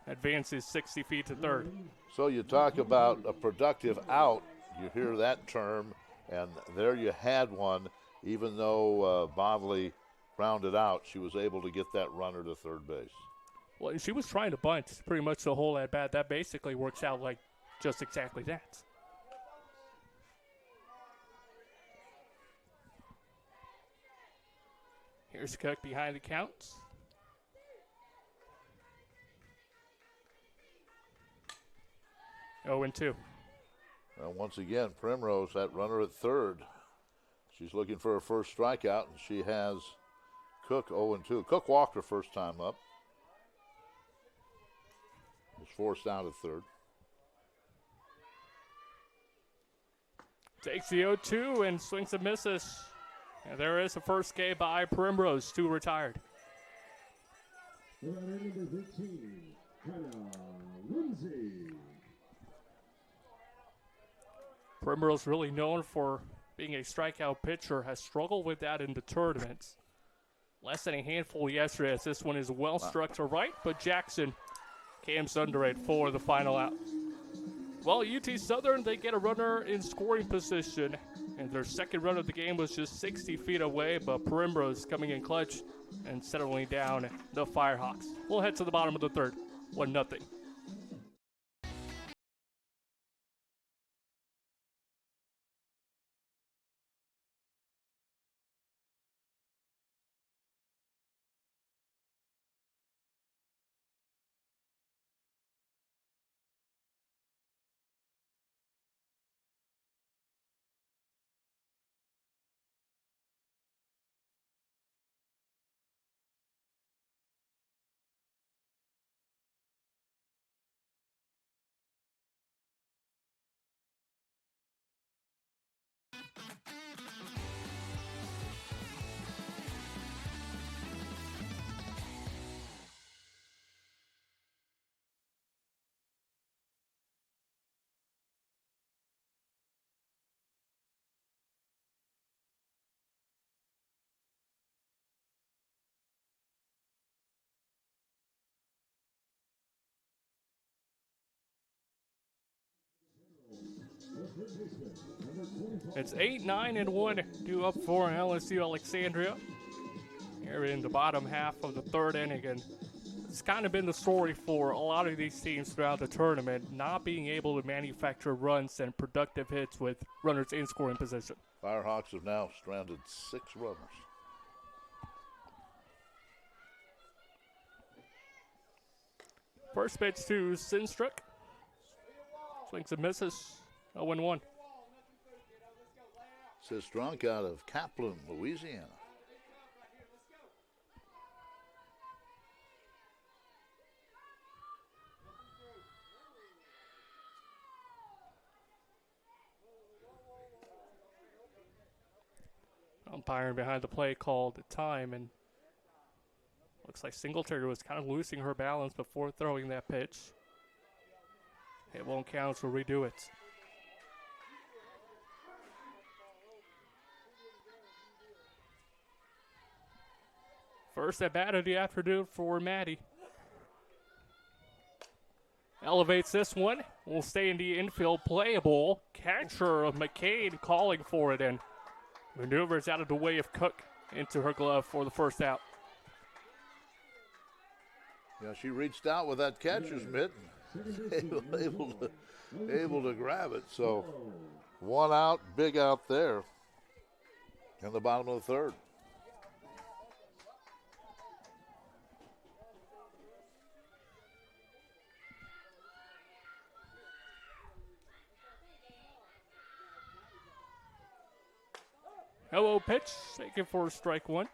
advances 60 feet to third. So you talk about a productive out. You hear that term, and there you had one. Even though Bodley rounded out, she was able to get that runner to third base. Well, and she was trying to bunt pretty much the whole at bat. That basically works out like just exactly that. Here's Cook behind the count. Oh, and 2. Well, once again, Primrose, that runner at third. She's looking for her first strikeout, and she has Cook 0-2. Cook walked her first time up. Was forced out at third. Takes the 0-2 and swings and misses. And there is the first K by Primrose, 2 retired. Runner number 13, Hannah Lindsay. Primrose, really known for being a strikeout pitcher, has struggled with that in the tournament. Less than a handful yesterday, as this one is well struck to right, but Jackson cams under it for the final out. Well, UT Southern, they get a runner in scoring position, and their second run of the game was just 60 feet away, but Primrose coming in clutch and settling down the Firehawks. We'll head to the bottom of the third, 1-0. It's 8-9-1 due up for LSU Alexandria here in the bottom half of the third inning. And it's kind of been the story for a lot of these teams throughout the tournament, not being able to manufacture runs and productive hits with runners in scoring position. Firehawks have now stranded 6 runners. First pitch to Sinstruck. Swings and misses. 0-1. Sistrunk out of Kaplan, Louisiana. Umpiring behind the play called time, and looks like Singletary was kind of losing her balance before throwing that pitch. It won't count, so redo it. First at bat of the afternoon for Maddie. Elevates this one. Will stay in the infield, playable. Catcher of McCain calling for it, and maneuvers out of the way of Cook into her glove for the first out. Yeah, she reached out with that catcher's mitt and able to grab it. So 1 out, big out there in the bottom of the third. Hello pitch, taken for strike one.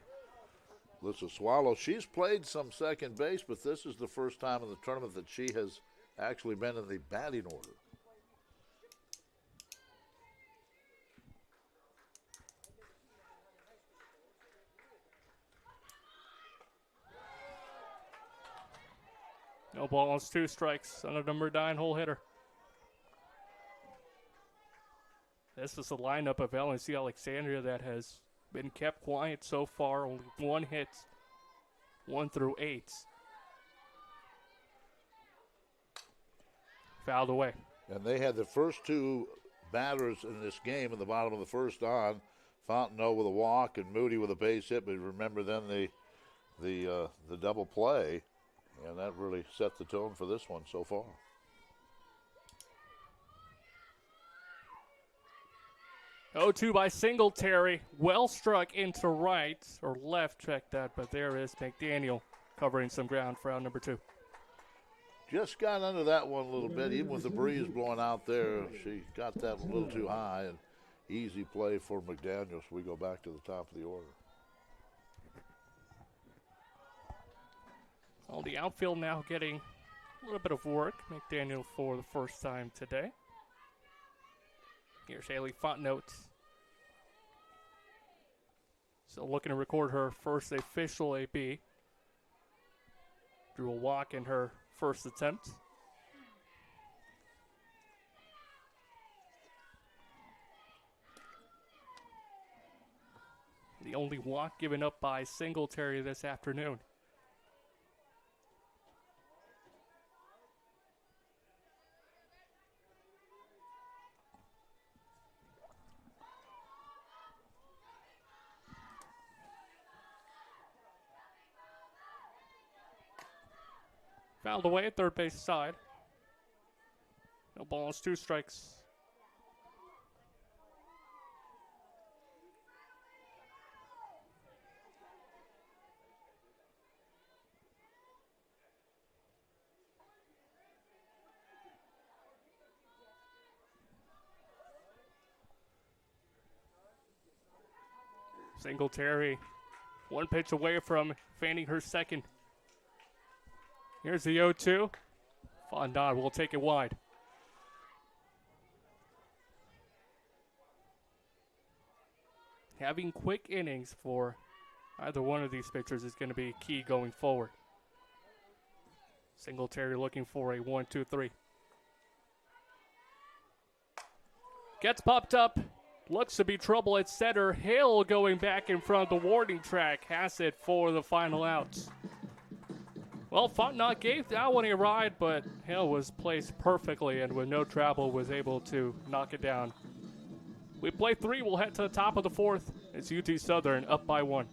Alyssa Swallow, she's played some second base, but this is the first time in the tournament that she has actually been in the batting order. No balls, 2 strikes on a number 9 hole hitter. This is a lineup of LSU Alexandria that has been kept quiet so far. Only 1 hit, 1 through 8. Fouled away. And they had the first 2 batters in this game in the bottom of the first on. Fontenot with a walk and Moody with a base hit. But remember then the double play, and that really set the tone for this one so far. Oh, 2 by Singletary. Well struck into right, or left, check that, but there is McDaniel covering some ground for out number 2. Just got under that one a little bit, even with the breeze blowing out there. She got that a little too high, and easy play for McDaniel. So we go back to the top of the order. Well, the outfield now getting a little bit of work. McDaniel for the first time today. Here's Haley Fontenot. Still looking to record her first official AB. Drew a walk in her first attempt. The only walk given up by Singletary this afternoon. Fouled away at third base side. No balls, 2 strikes. Singletary, 1 pitch away from fanning her second. Here's the 0-2. Fondon will take it wide. Having quick innings for either one of these pitchers is going to be key going forward. Singletary looking for a 1-2-3. Gets popped up. Looks to be trouble at center. Hill going back in front of the warning track. Has it for the final out. Well, Fontenot gave that one a ride, but Hill was placed perfectly and with no trouble was able to knock it down. We play 3. We'll head to the top of the 4th. It's UT Southern up by 1.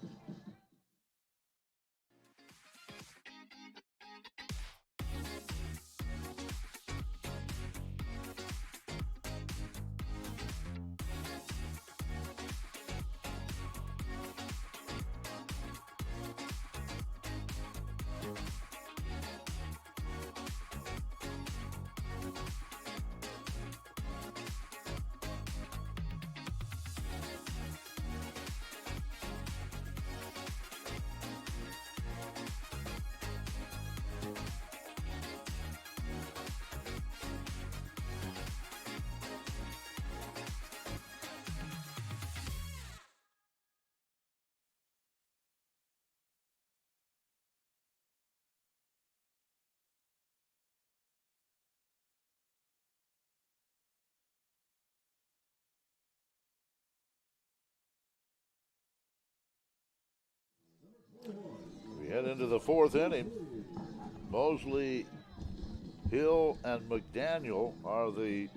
We head into the 4th inning. Mosley, Hill, and McDaniel are the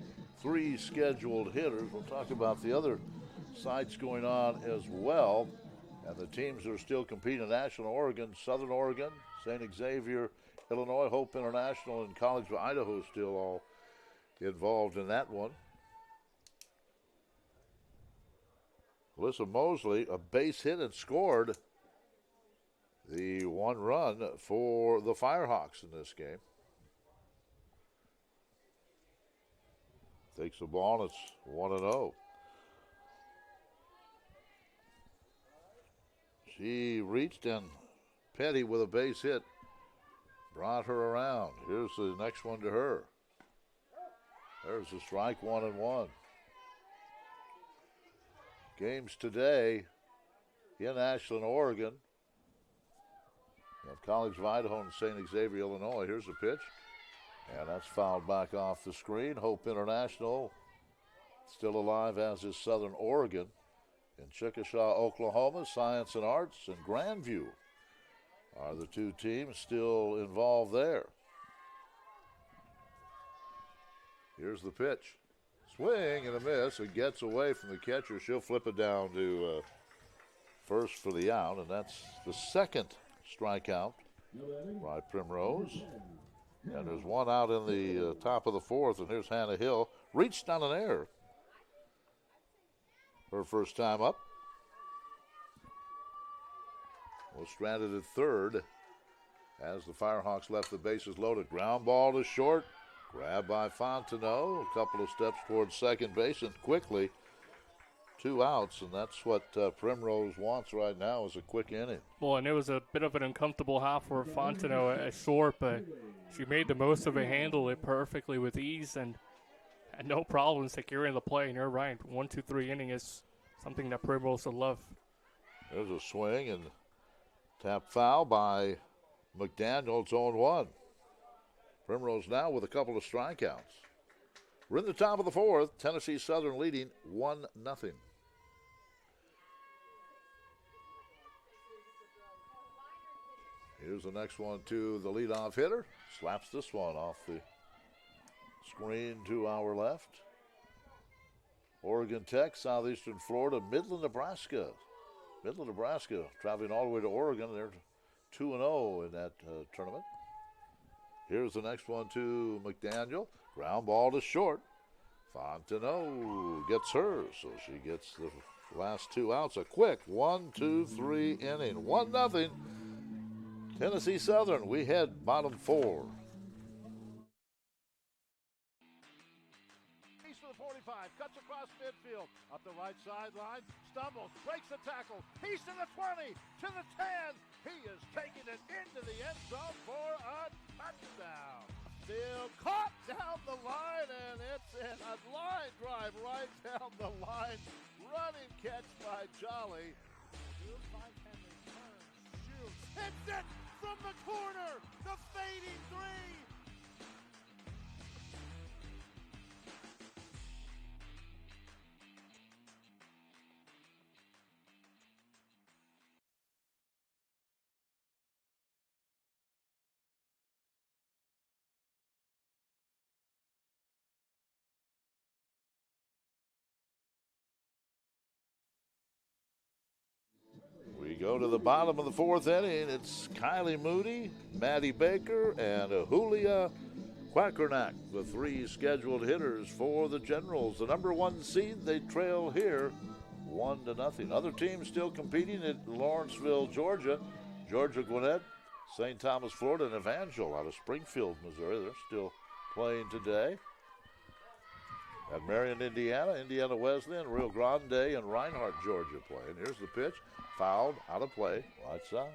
3 scheduled hitters. We'll talk about the other sites going on as well. And the teams that are still competing in National Oregon, Southern Oregon, St. Xavier, Illinois, Hope International, and College of Idaho still all involved in that one. Alyssa Mosley, a base hit and scored the 1 run for the Firehawks in this game. Takes the ball and it's 1-0. She reached and Petty with a base hit brought her around. Here's the next one to her. There's a strike, 1-1. Games today in Ashland, Oregon. At College of Idaho and St. Xavier, Illinois. Here's a pitch. And that's fouled back off the screen. Hope International still alive, as is Southern Oregon. In Chickasha, Oklahoma, Science and Arts and Grandview are the 2 teams still involved there. Here's the pitch. Swing and a miss. It gets away from the catcher. She'll flip it down to first for the out, and that's the 2nd strikeout by Primrose. And there's 1 out in the top of the 4th, and here's Hannah Hill. Reached on an error. Her first time up. Was stranded at 3rd as the Firehawks left the bases loaded. Ground ball to short. Grabbed by Fontenot. A couple of steps towards second base, and quickly 2 outs, and that's what Primrose wants right now, is a quick inning. Well, and it was a bit of an uncomfortable half for Fontenot at short, but she made the most of it, handled it perfectly with ease, and had no problem securing the play. And you're right, 1-2-3 inning is something that Primrose will love. There's a swing and tap foul by McDaniel. It's 0-1. Primrose now with a couple of strikeouts. We're in the top of the 4th. Tennessee Southern leading 1-0. Here's the next one to the leadoff hitter. Slaps this one off the screen to our left. Oregon Tech, Southeastern Florida, Midland, Nebraska. Midland, Nebraska, traveling all the way to Oregon. They're 2-0 in that tournament. Here's the next one to McDaniel. Ground ball to short. Fontenot gets her, so she gets the last 2 outs. A quick 1-2-3 inning. 1-0. Tennessee Southern, we head bottom 4. He's for the 45, cuts across midfield, up the right sideline, stumbles, breaks the tackle. He's to the 20, to the 10. He is taking it into the end zone for a touchdown. Still caught down the line, and it's in a line drive right down the line. Running catch by Jolly. Henry turns, shoots, hits it from the corner. The fading 3. go to the bottom of the fourth inning. It's Kylie Moody, Maddie Baker, and Julia Quackernack, the three scheduled hitters for the Generals. The number one seed, they trail here 1-0. Other teams still competing at Lawrenceville, Georgia. Georgia Gwinnett, St. Thomas, Florida, and Evangel out of Springfield, Missouri. They're still playing today. At Marion, Indiana, Indiana Wesleyan, Rio Grande, and Reinhardt, Georgia playing. Here's the pitch. Fouled, out of play, right side.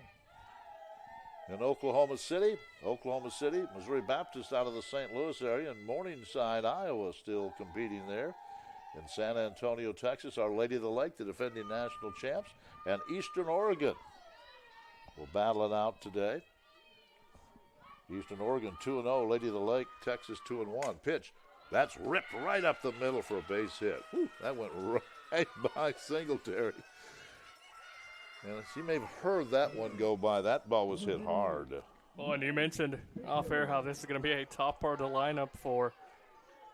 In Oklahoma City, Missouri Baptist out of the St. Louis area, and Morningside, Iowa still competing there. In San Antonio, Texas, Our Lady of the Lake, the defending national champs, and Eastern Oregon will battle it out today. Eastern Oregon 2-0, Lady of the Lake, Texas 2-1. Pitch, that's ripped right up the middle for a base hit. Whew, that went right by Singletary. And she may have heard that one go by. That ball was hit hard. Well, and you mentioned off air how this is going to be a top part of the lineup for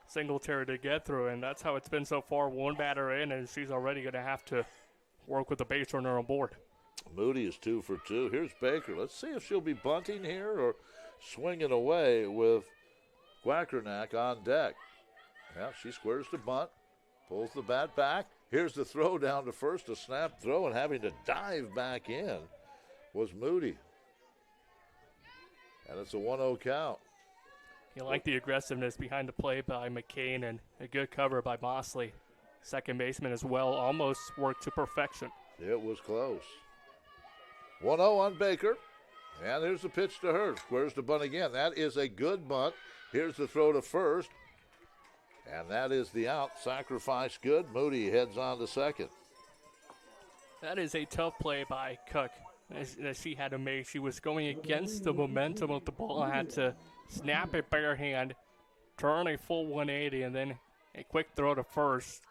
Singletary to get through, and that's how it's been so far. One batter in, and she's already going to have to work with the base runner on board. Moody is 2 for 2. Here's Baker. Let's see if she'll be bunting here or swinging away with Quackernack on deck. Yeah, she squares to bunt, pulls the bat back. Here's the throw down to first, a snap throw, and having to dive back in was Moody. And it's a 1-0 count. You like the aggressiveness behind the play by McCain and a good cover by Mosley. Second baseman as well, almost worked to perfection. It was close. 1-0 on Baker. And here's the pitch to her. Squares to bunt again. That is a good bunt. Here's the throw to first. And that is the out. Sacrifice good. Moody heads on to second. That is a tough play by Cook that she had to make. She was going against the momentum of the ball. Had to snap it bare hand, turn a full 180, and then a quick throw to first.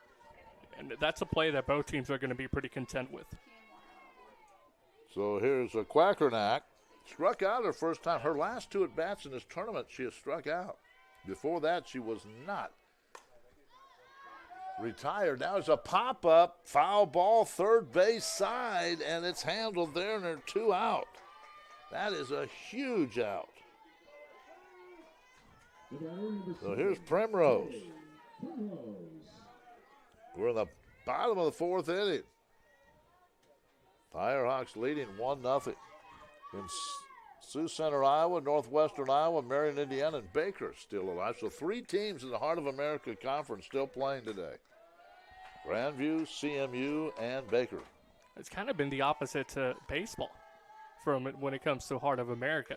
And that's a play that both teams are going to be pretty content with. So here's a Quackernack. Struck out her first time. Her last two at-bats in this tournament, she has struck out. Before that, she was not. Retired. Now it's a pop-up, foul ball, third base side, and it's handled there, and they're 2 out. That is a huge out. So here's Primrose. We're in the bottom of the fourth inning. Firehawks leading 1-0. In Sioux Center, Iowa, Northwestern Iowa, Marion, Indiana, and Baker still alive. So 3 teams in the Heart of America Conference still playing today. Grandview, CMU, and Baker. It's kind of been the opposite to baseball from when it comes to Heart of America.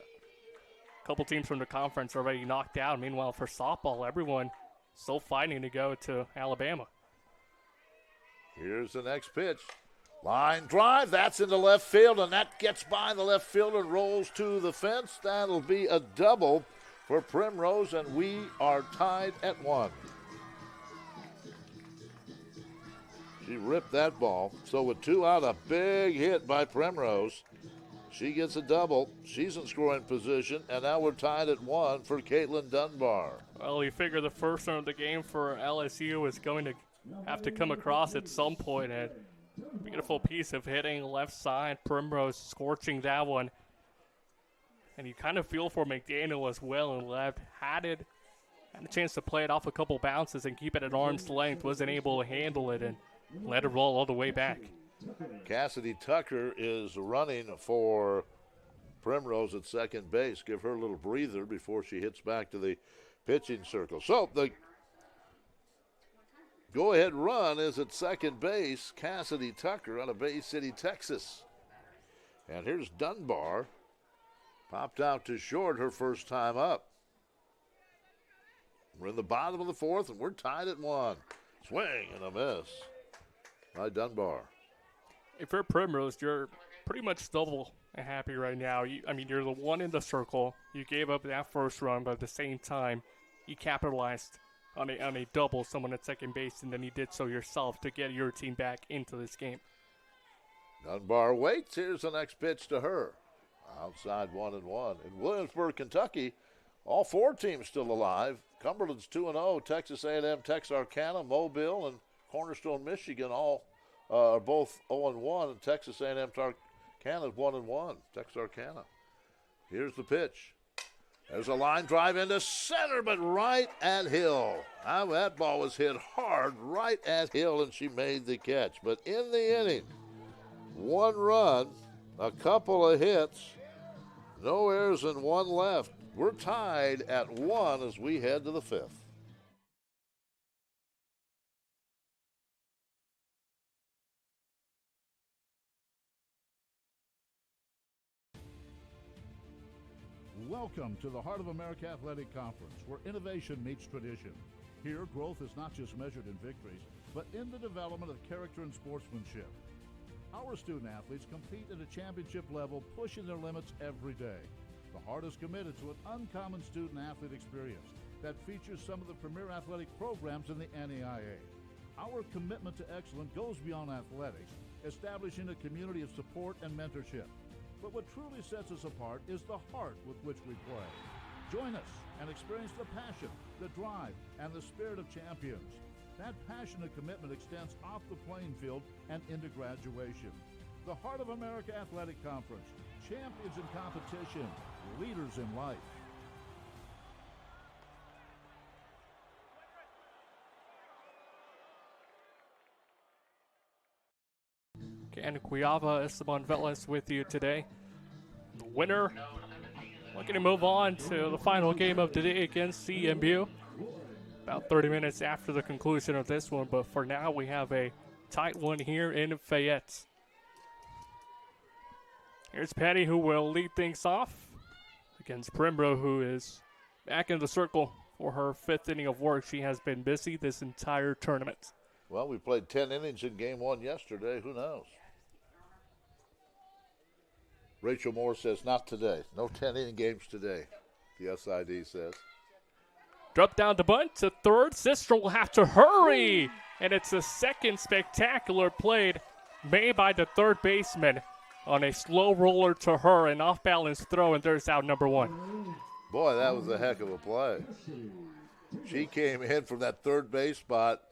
A couple teams from the conference already knocked out. Meanwhile, for softball, everyone still fighting to go to Alabama. Here's the next pitch. Line drive, that's into left field, and that gets by the left fielder and rolls to the fence. That'll be a double for Primrose, and we are tied at 1. She ripped that ball. So with 2 out, a big hit by Primrose. She gets a double. She's in scoring position, and now we're tied at 1 for Caitlin Dunbar. Well, you figure the first run of the game for LSU is going to have to come across at some point, and beautiful piece of hitting left side. Primrose scorching that one. And you kind of feel for McDaniel as well in left. Had a chance to play it off a couple bounces and keep it at arm's length. Wasn't able to handle it and let it roll all the way back. Cassidy Tucker is running for Primrose at second base. Give her a little breather before she hits back to the pitching circle. So the go-ahead run is at second base. Cassidy Tucker out of Bay City, Texas. And here's Dunbar. Popped out to short her first time up. We're in the bottom of the fourth, and we're tied at 1. Swing and a miss by Dunbar. If you're Primrose, you're pretty much double happy right now. You're the one in the circle. You gave up that first run, but at the same time, you capitalized on a double, someone at second base, and then you did so yourself to get your team back into this game. Dunbar waits. Here's the next pitch to her. Outside 1-1. In Williamsburg, Kentucky, all 4 teams still alive. Cumberland's 2-0. Texas A&M, Texarkana, Mobile, and Cornerstone, Michigan all are both 0-1. And Texas A&M Texarkana's 1-1. Texarkana. Here's the pitch. There's a line drive into center, but right at Hill. Now that ball was hit hard right at Hill, and she made the catch. But in the inning, 1 run, a couple of hits, no errors and 1 left. We're tied at 1 as we head to the 5th. Welcome to the Heart of America Athletic Conference, where innovation meets tradition. Here, growth is not just measured in victories, but in the development of character and sportsmanship. Our student athletes compete at a championship level, pushing their limits every day. The Heart is committed to an uncommon student-athlete experience that features some of the premier athletic programs in the NAIA. Our commitment to excellence goes beyond athletics, establishing a community of support and mentorship. But what truly sets us apart is the heart with which we play. Join us and experience the passion, the drive, and the spirit of champions. That passion and commitment extends off the playing field and into graduation. The Heart of America Athletic Conference, champions in competition, leaders in life. And Cuiava Esteban Velas with you today. The winner looking to move on to the final game of today against CMU. About 30 minutes after the conclusion of this one, but for now we have a tight one here in Fayette. Here's Patty, who will lead things off against Primrose, who is back in the circle for her 5th inning of work. She has been busy this entire tournament. Well, we played 10 innings in game 1 yesterday. Who knows? Rachel Moore says not today. No 10-inning games today, the SID says. Drop down to bunt to third. Sister will have to hurry. And it's a second spectacular play made by the third baseman on a slow roller to her, an off-balance throw, and there's out number 1. Boy, that was a heck of a play. She came in from that third base spot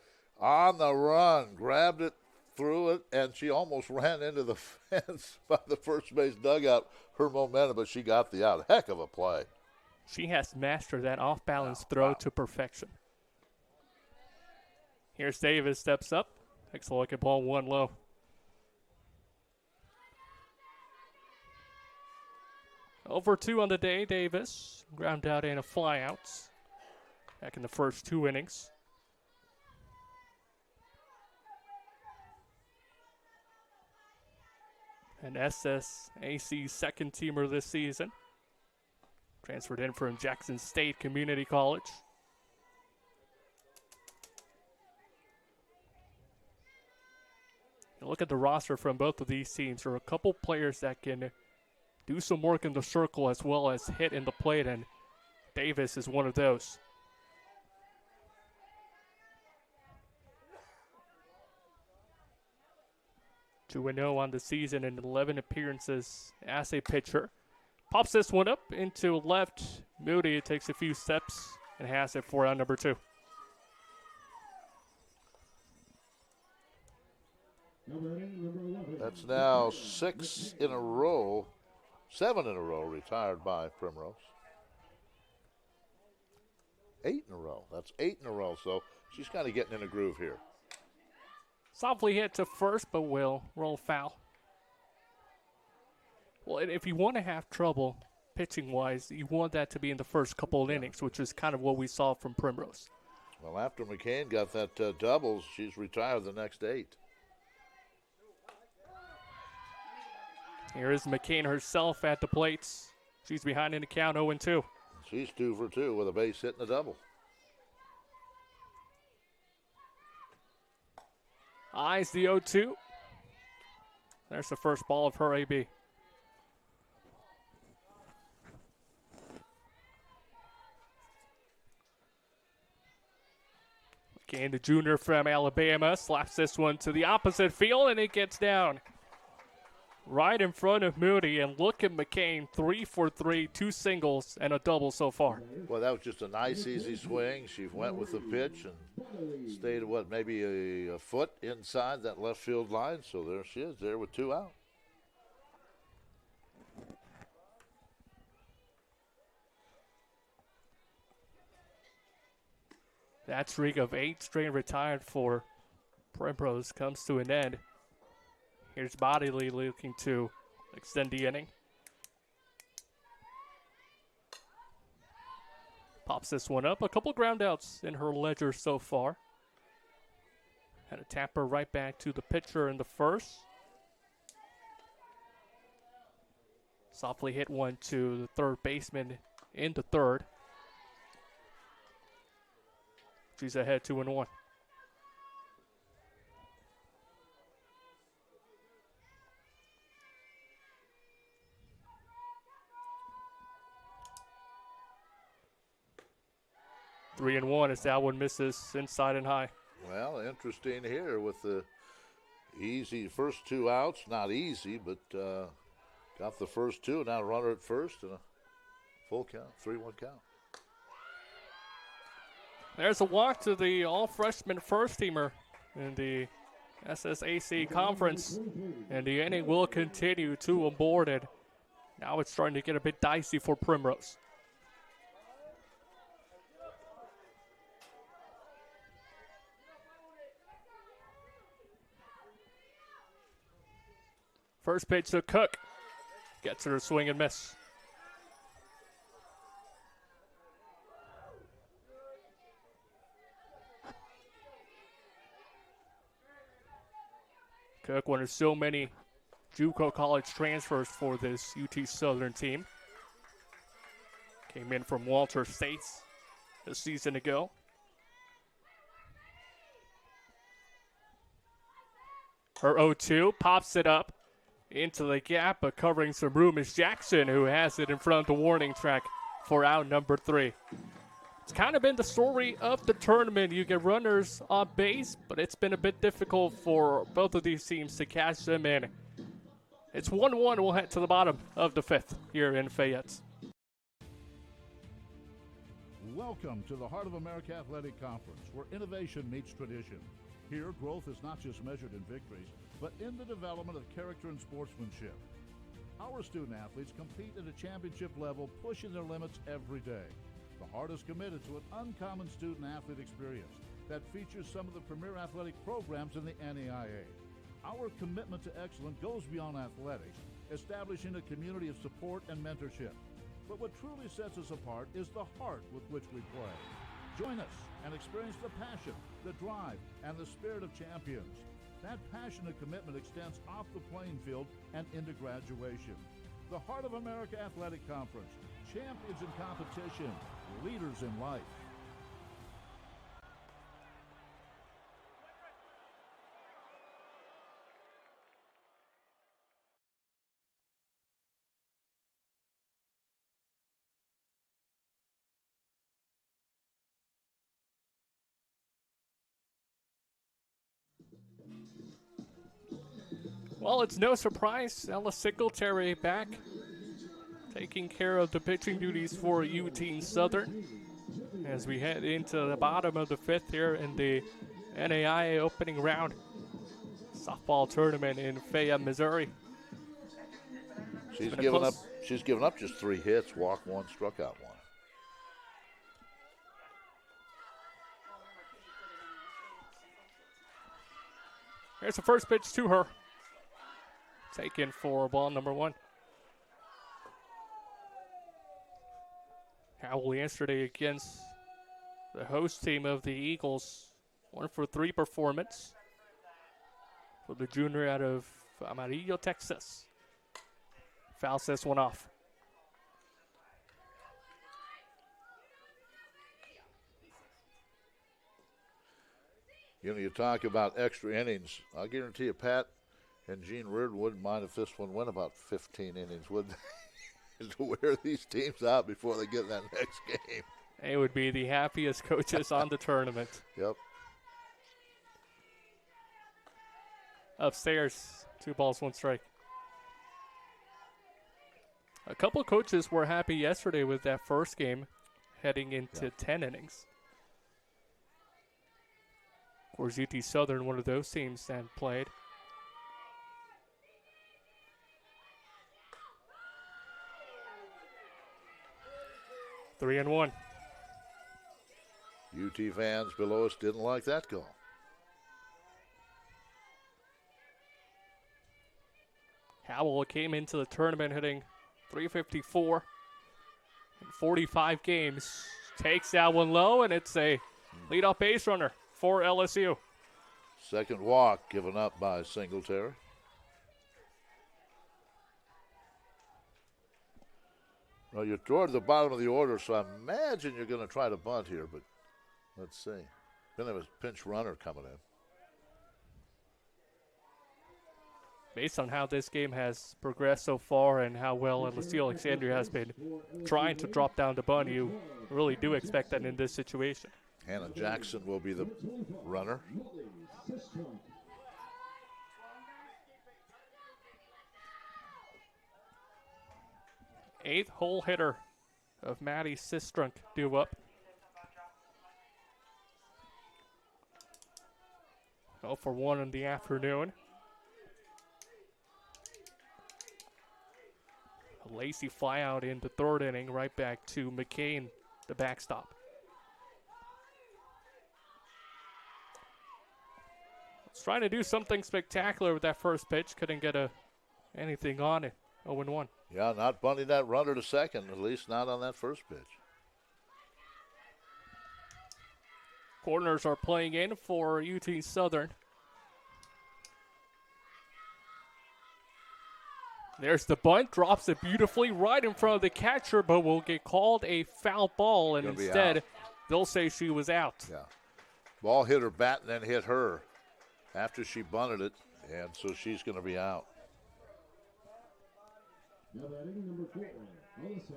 on the run, grabbed it, threw it, and she almost ran into the fence by the first base dugout. Her momentum, but she got the out. Heck of a play. She has mastered that off-balance throw to perfection. Here's Davis, steps up, takes a look at ball 1 low. Over 2 on the day, Davis. Ground out and a flyout. Back in the first 2 innings. An SSAC second teamer this season. Transferred in from Jackson State Community College. You look at the roster from both of these teams. There are a couple players that can do some work in the circle as well as hit in the plate, and Davis is one of those. Two 2-0 on the season in 11 appearances as a pitcher. Pops this one up into left. Moody takes a few steps and has it for out number 2. That's now 6 in a row, 7 in a row retired by Primrose. 8 in a row. That's 8 in a row, so she's kind of getting in a groove here. Softly hit to first, but will roll foul. Well, and if you want to have trouble pitching-wise, you want that to be in the first couple of innings, which is kind of what we saw from Primrose. Well, after McCain got that doubles, she's retired the next 8. Here is McCain herself at the plates. She's behind in the count, 0-2. She's 2 for 2 with a base hit and a double. Eyes the 0-2. There's the first ball of her AB. McCain, the junior from Alabama, slaps this one to the opposite field, and it gets down right in front of Moody. And look at McCain, 3 for 3, 2 singles and a double so far. Well, that was just a nice, easy swing. She went with the pitch and stayed, maybe a foot inside that left field line. So there she is, there with 2 out. That streak of 8 straight retired for Primrose comes to an end. Here's Bodley looking to extend the inning. Pops this one up. A couple ground outs in her ledger so far. Had a tapper right back to the pitcher in the first. Softly hit one to the third baseman in the third. She's ahead 2-1. Three and one as that one misses inside and high. Well, interesting here with the easy first 2 outs. Not easy, but got the first 2. Now runner at first and a full count, 3-1 count. There's a walk to the all-freshman first-teamer in the SSAC conference, and the inning will continue to aboard it. Now it's starting to get a bit dicey for Primrose. First pitch to Cook. Gets her a swing and miss. Cook, one of so many JUCO college transfers for this UT Southern team. Came in from Walter States a season ago. Her 0-2 pops it up into the gap, but covering some room is Jackson, who has it in front of the warning track for out number 3. It's kind of been the story of the tournament. You get runners on base, but it's been a bit difficult for both of these teams to catch them in. It's 1-1. We'll head to the bottom of the 5th here in Fayette. Welcome to the Heart of America Athletic Conference, where innovation meets tradition. Here, growth is not just measured in victories, but in the development of character and sportsmanship. Our student athletes compete at a championship level, pushing their limits every day. The Heart is committed to an uncommon student-athlete experience that features some of the premier athletic programs in the NAIA. Our commitment to excellence goes beyond athletics, establishing a community of support and mentorship. But what truly sets us apart is the heart with which we play. Join us and experience the passion, the drive, and the spirit of champions. That passion and commitment extends off the playing field and into graduation. The Heart of America Athletic Conference, champions in competition, leaders in life. Well, it's no surprise. Ella Singletary back, taking care of the pitching duties for UT Southern as we head into the bottom of the 5th here in the NAIA opening round softball tournament in Fayette, Missouri. She's given up just 3 hits, walked 1, struck out 1. Here's the first pitch to her. Taken for ball number 1. Howell yesterday against the host team of the Eagles. 1-for-3 performance for the junior out of Amarillo, Texas. Fouls this one off. You know, you talk about extra innings. I'll guarantee you, Pat and Gene Reardon wouldn't mind if this one went about 15 innings, would they? To wear these teams out before they get in that next game. They would be the happiest coaches on the tournament. Yep. Upstairs, 2 balls, 1 strike. A couple coaches were happy yesterday with that first game, heading into 10 innings. Of course, UT Southern, one of those teams that played. Three and 1. UT fans below us didn't like that call. Howell came into the tournament hitting .354 in 45 games. Takes that one low, and it's a leadoff base runner for LSU. Second walk given up by Singletary. Well, you're toward the bottom of the order, so I imagine you're going to try to bunt here, but let's see. Then there was a pinch runner coming in. Based on how this game has progressed so far and how well LSU Alexandria has been trying to drop down the bunt, you really do expect that in this situation. Hannah Jackson will be the runner. Eighth hole hitter of Maddie Sistrunk due up. 0 for 1 in the afternoon. A Lacey flyout in the third inning, right back to McCain, the backstop. Was trying to do something spectacular with that first pitch. Couldn't get anything on it. 0-1. Yeah, not bunting that runner to second, at least not on that first pitch. Corners are playing in for UT Southern. There's the bunt, drops it beautifully right in front of the catcher, but will get called a foul ball, and instead they'll say she was out. Yeah. Ball hit her bat and then hit her after she bunted it, and so she's going to be out.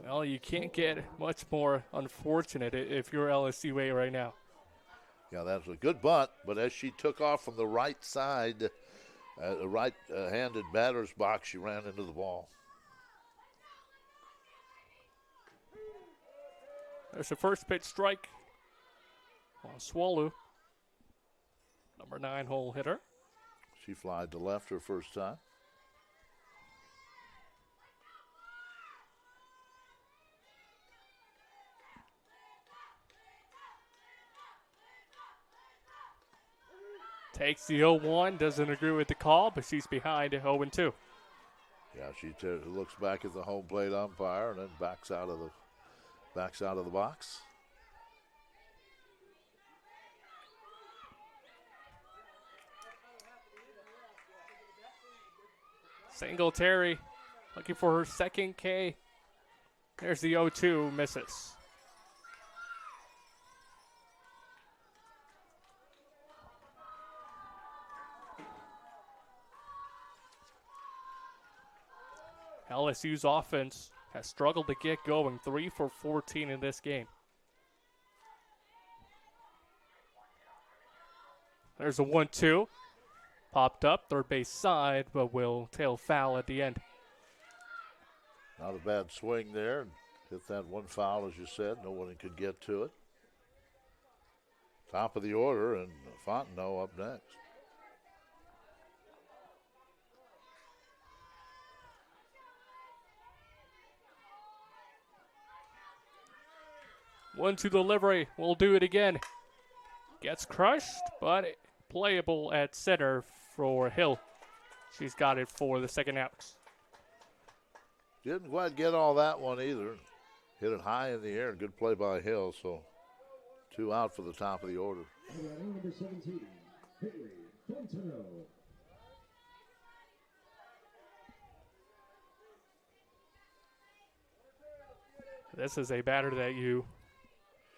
Well, you can't get much more unfortunate if you're LSUA right now. Yeah, that was a good bunt, but as she took off from the right side, the right-handed batter's box, she ran into the ball. There's the first pitch strike on Swallow, number 9 hole hitter. She flied to left her first time. Takes the 0-1, doesn't agree with the call, but she's behind 0-2. Yeah, she looks back at the home plate umpire and then backs out of the box. Singletary looking for her second K. There's the 0-2, misses. LSU's offense has struggled to get going, 3 for 14 in this game. There's a 1-2. Popped up, third base side, but will tail foul at the end. Not a bad swing there. Hit that one foul, as you said. No one could get to it. Top of the order, and Fontenot up next. One to delivery. We'll do it again. Gets crushed, but playable at center for Hill. She's got it for the second out. Didn't quite get all that one either. Hit it high in the air. Good play by Hill. So 2 out for the top of the order. Number 17, Haley Fontenot. This is a batter that you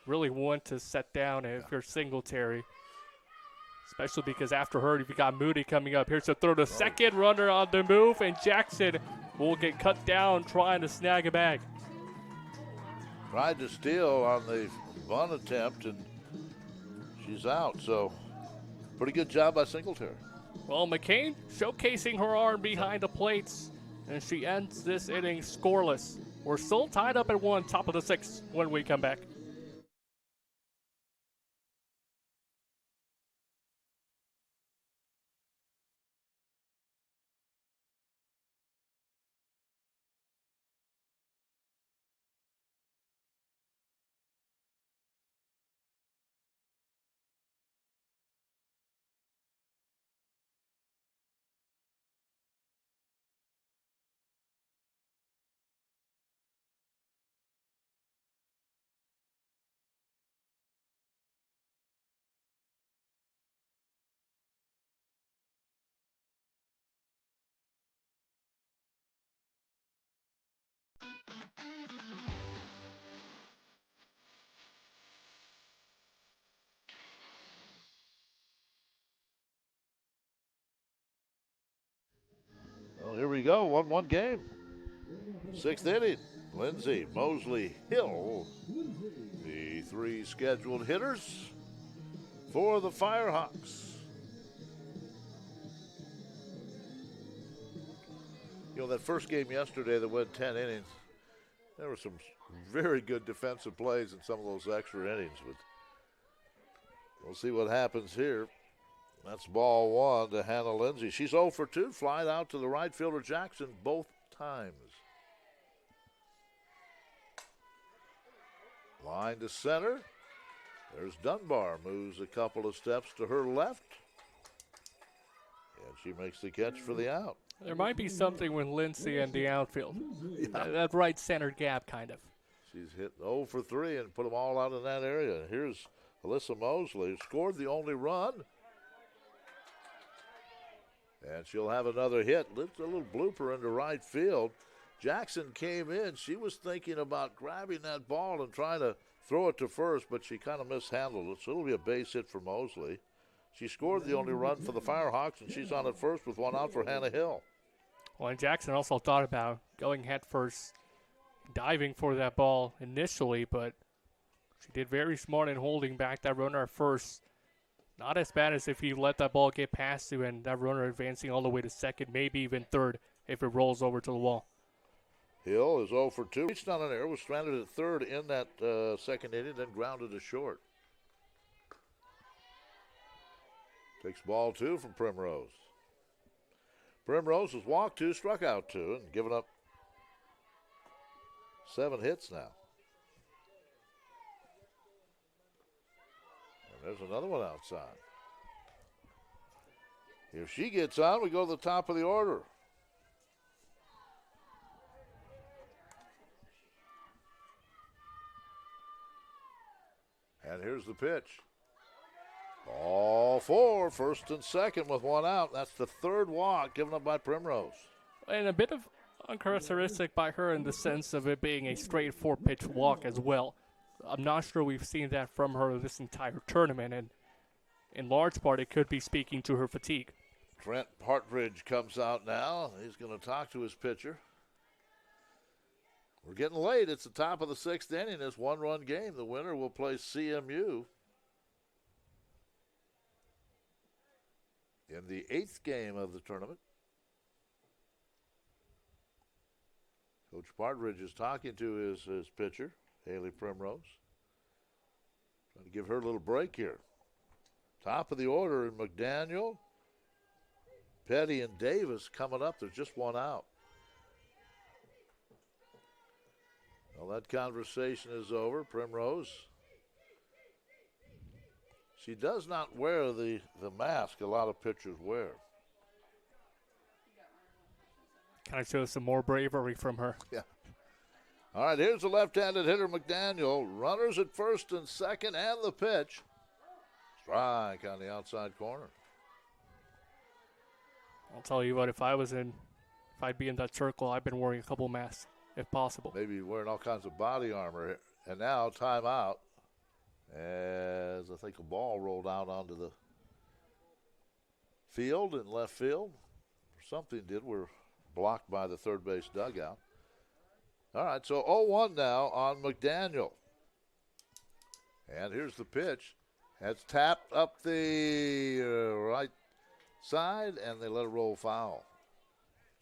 really want to set down if you're Singletary. Especially because after her, you've got Moody coming up. Here's the throw to second, runner on the move, and Jackson will get cut down trying to snag a bag. Tried to steal on the bunt attempt, and she's out. So pretty good job by Singletary. Well, McCain showcasing her arm behind the plates, and she ends this inning scoreless. We're still tied up at 1, top of the 6th when we come back. Well, here we go. 1-1 game. Sixth inning. Lindsay, Mosley, Hill, the three scheduled hitters for the Firehawks. You know, that first game yesterday that went 10 innings, there were some very good defensive plays in some of those extra innings. But we'll see what happens here. That's ball one to Hannah Lindsay. She's 0 for 2, flied out to the right fielder Jackson both times. Line to center. There's Dunbar, moves a couple of steps to her left. And she makes the catch for the out. There might be something with Lindsay in the outfield. That right center gap, kind of. She's hit 0 for 3 and put them all out in that area. Here's Alyssa Mosley, who scored the only run. And she'll have another hit. It's a little blooper into right field. Jackson came in. She was thinking about grabbing that ball and trying to throw it to first, but she kind of mishandled it. So it'll be a base hit for Mosley. She scored the only run for the Firehawks, and she's on at first with one out for Hannah Hill. Well, and Jackson also thought about going head first, diving for that ball initially, but she did very smart in holding back that runner at first. Not as bad as if he let that ball get past you and that runner advancing all the way to second, maybe even third if it rolls over to the wall. Hill is 0 for 2. Reached on an error, was stranded at third in that second inning, then grounded to short. Takes ball 2 from Primrose. Primrose has walked 2, struck out 2, and given up 7 hits now. And there's another one outside. If she gets on, we go to the top of the order. And here's the pitch. All 4, first and second with one out. That's the third walk given up by Primrose. And a bit of uncharacteristic by her in the sense of it being a straight 4-pitch walk as well. I'm not sure we've seen that from her this entire tournament, and in large part it could be speaking to her fatigue. Trent Partridge comes out now. He's going to talk to his pitcher. We're getting late. It's the top of the 6th inning. This one-run game. The winner will play CMU in the 8th game of the tournament. Coach Partridge is talking to his pitcher, Haley Primrose. Trying to give her a little break here. Top of the order in McDaniel. Petty and Davis coming up. There's just one out. Well, that conversation is over. Primrose. She does not wear the mask a lot of pitchers wear. Kind of shows some more bravery from her. Yeah. All right, here's the left-handed hitter, McDaniel. Runners at first and second, and the pitch. Strike on the outside corner. I'll tell you what, if I'd be in that circle, I've been wearing a couple masks, if possible. Maybe wearing all kinds of body armor. And now timeout, as I think a ball rolled out onto the field in left field. Something did. We're blocked by the third base dugout. All right, so 0-1 now on McDaniel. And here's the pitch. That's tapped up the right side, and they let it roll foul.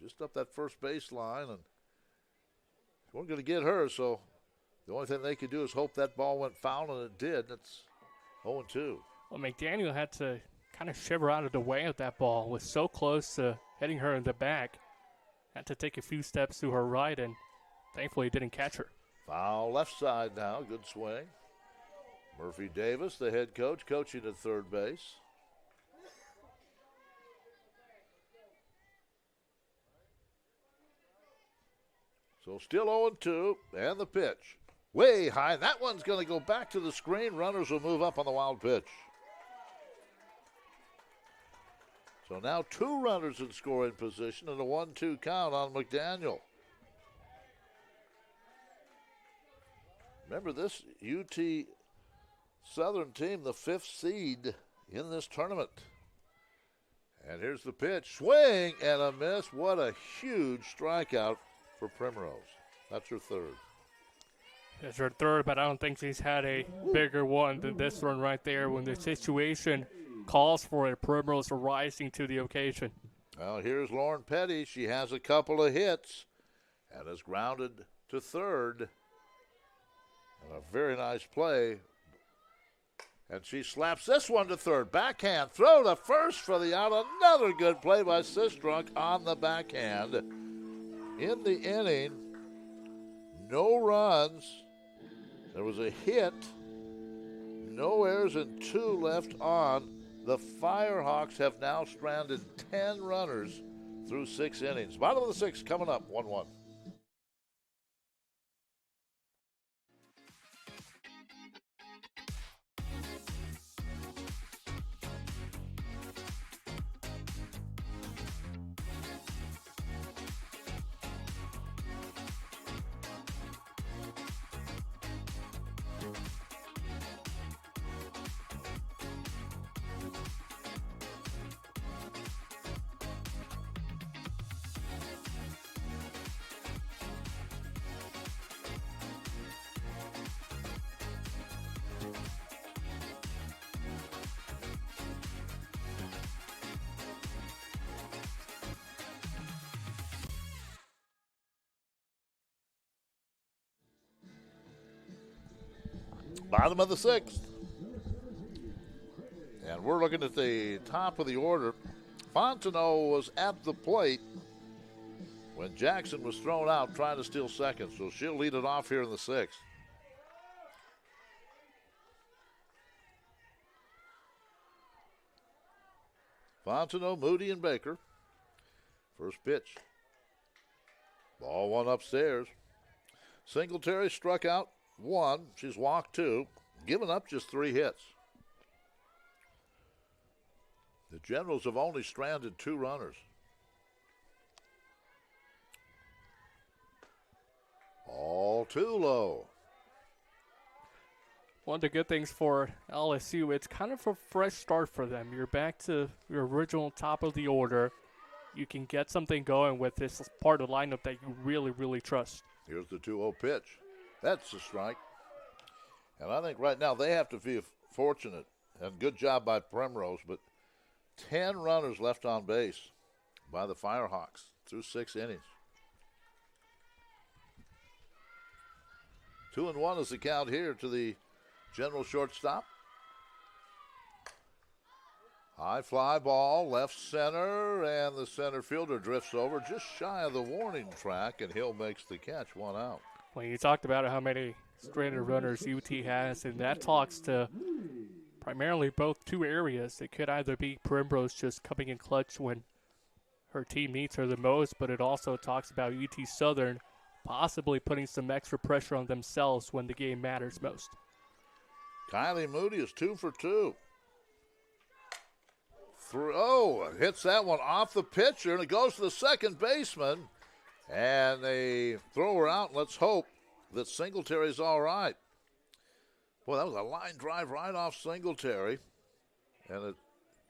Just up that first baseline, and they weren't going to get her, so the only thing they could do is hope that ball went foul, and it did. That's 0-2. Well, McDaniel had to kind of shiver out of the way of that ball. Was so close to hitting her in the back. Had to take a few steps to her right, and thankfully didn't catch her. Foul left side now. Good swing. Murphy Davis, the head coach, coaching at third base. So still 0-2, and the pitch. Way high. That one's going to go back to the screen. Runners will move up on the wild pitch. So now 2 runners in scoring position and a 1-2 count on McDaniel. Remember this UT Southern team, the 5th seed in this tournament. And here's the pitch. Swing and a miss. What a huge strikeout for Primrose. That's her third. It's her third, but I don't think she's had a bigger one than this one right there. When the situation calls for it, Primrose are rising to the occasion. Well, here's Lauren Petty. She has a couple of hits and is grounded to third. And a very nice play. And she slaps this one to third. Backhand throw to first for the out. Another good play by Sistrunk on the backhand. In the inning, no runs. There was a hit. No errors and 2 left on. The Firehawks have now stranded 10 runners through 6 innings. Bottom of the 6th coming up, 1-1. Bottom of the 6th. And we're looking at the top of the order. Fontenot was at the plate when Jackson was thrown out trying to steal second, so she'll lead it off here in the 6th. Fontenot, Moody, and Baker. First pitch. Ball one upstairs. Singletary struck out 1. She's walked 2. Given up just 3 hits. The Generals have only stranded 2 runners. All too low. One of the good things for LSU, it's kind of a fresh start for them. You're back to your original top of the order. You can get something going with this part of the lineup that you really, really trust. Here's the 2-0 pitch. That's a strike. And I think right now they have to be fortunate, and good job by Primrose, but 10 runners left on base by the Firehawks through 6 innings. 2-1 is the count here to the General shortstop. High fly ball, left center, and the center fielder drifts over just shy of the warning track, and Hill makes the catch, 1 out. Well, you talked about how many stranded runners UT has, and that talks to primarily both 2 areas. It could either be Primrose just coming in clutch when her team needs her the most, but it also talks about UT Southern possibly putting some extra pressure on themselves when the game matters most. Kylie Moody is 2 for 2. Hits that one off the pitcher, and it goes to the second baseman. And they throw her out. Let's hope that Singletary's all right. Boy, that was a line drive right off Singletary. And it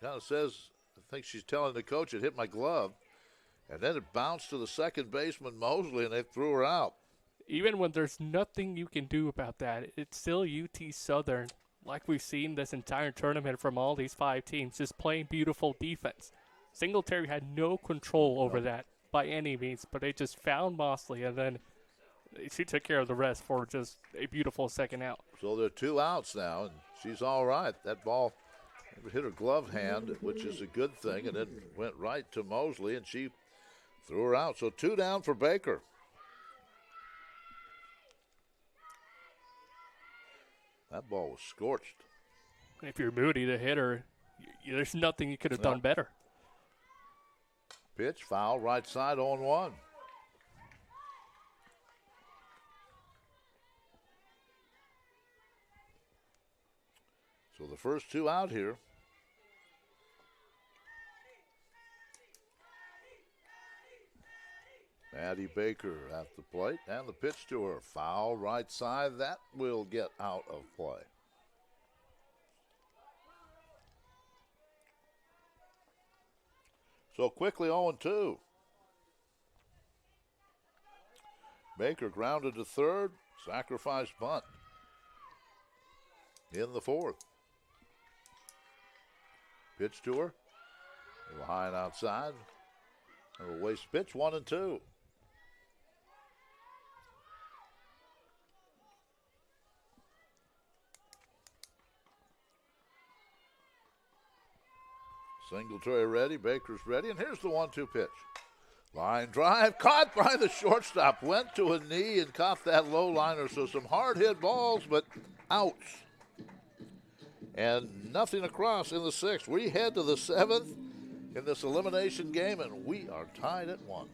kind of says, I think she's telling the coach, it hit my glove. And then it bounced to the second baseman, Mosley, and they threw her out. Even when there's nothing you can do about that, it's still UT Southern, like we've seen this entire tournament from all these 5 teams, just playing beautiful defense. Singletary had no control over that by any means, but they just found Mosley, and then she took care of the rest for just a beautiful second out. So there are 2 outs now, and she's all right. That ball hit her glove hand, which is a good thing, and then went right to Mosley, and she threw her out. So 2 down for Baker. That ball was scorched. If you're Moody, the hitter, there's nothing you could have done better. Pitch, foul, right side, 0-1. So the first 2 out here. Maddie Baker at the plate, and the pitch to her. Foul right side. That will get out of play. So quickly 0-2. Baker grounded to third. Sacrifice bunt in the fourth. Pitch to her. A little high and outside. A little waste pitch, 1-2. Singletary ready, Baker's ready, and here's the 1-2 pitch. Line drive, caught by the shortstop, went to a knee and caught that low liner, so some hard hit balls, but outs. And nothing across in the sixth. We head to the seventh in this elimination game, and we are tied at 1.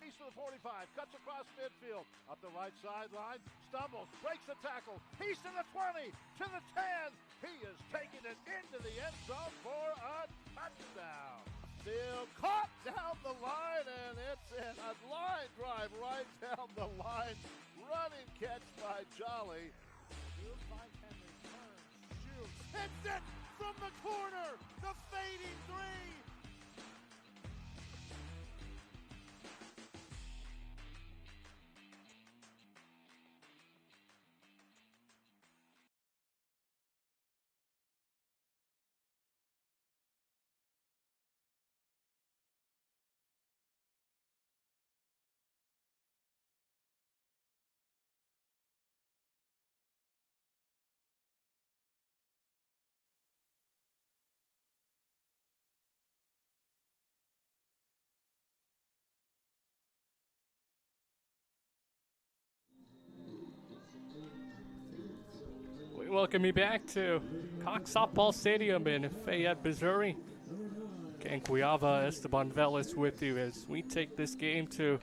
He's to the 45, cuts across midfield, up the right sideline, stumbles, breaks the tackle. He's to the 20, to the 10. He is taking it into the end zone for a touchdown. Still caught down the line, and it's in a line drive right down the line. Running catch by Jolly. He'll find Henry, turns, shoots, hits it from the corner. The fading three. We welcome you back to Cox Softball Stadium in Fayette, Missouri. Ken Cuiava, Esteban Velas with you as we take this game to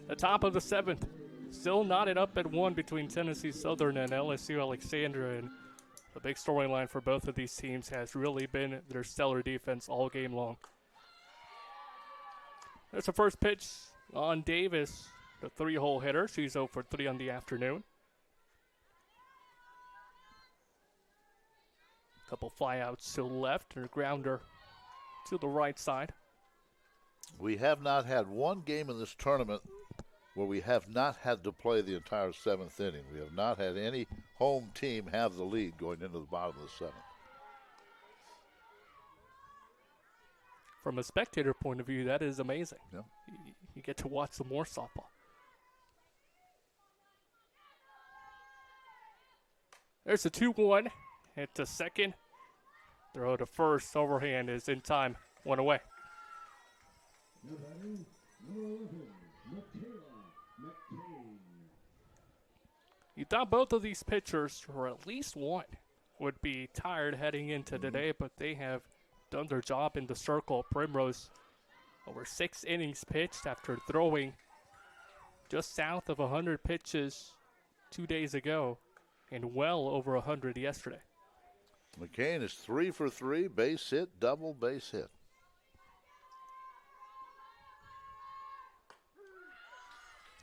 the top of the seventh. Still knotted up at 1 between Tennessee Southern and LSU Alexandria, and the big storyline for both of these teams has really been their stellar defense all game long. There's the first pitch on Davis, the 3-hole hitter. She's 0 for 3 on the afternoon. Couple flyouts to the left and a grounder to the right side. We have not had one game in this tournament where we have not had to play the entire seventh inning. We have not had any home team have the lead going into the bottom of the seventh. From a spectator point of view, that is amazing. Yeah. You get to watch some more softball. There's a 2-1. Hit to second. Throw to first. Overhand is in time. 1 away. You thought both of these pitchers, or at least one, would be tired heading into today, but they have done their job in the circle. Primrose over 6 innings pitched after throwing just south of 100 pitches 2 days ago and well over 100 yesterday. McCain is 3 for 3, base hit, double base hit.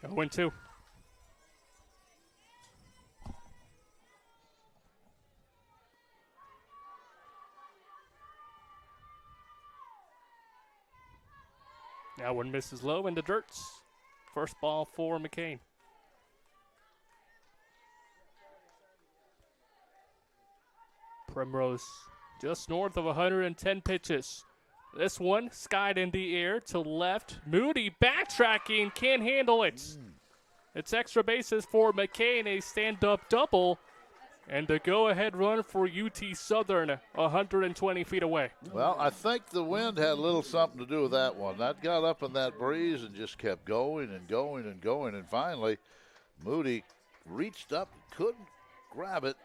A 1-2. Now one misses low in the dirts. First ball for McCain. Primrose just north of 110 pitches. This one skied in the air to left. Moody backtracking, can't handle it. It's extra bases for McCain, a stand-up double, and the go-ahead run for UT Southern 120 feet away. Well, I think the wind had a little something to do with that one. That got up in that breeze and just kept going and going and going, and finally Moody reached up, couldn't grab it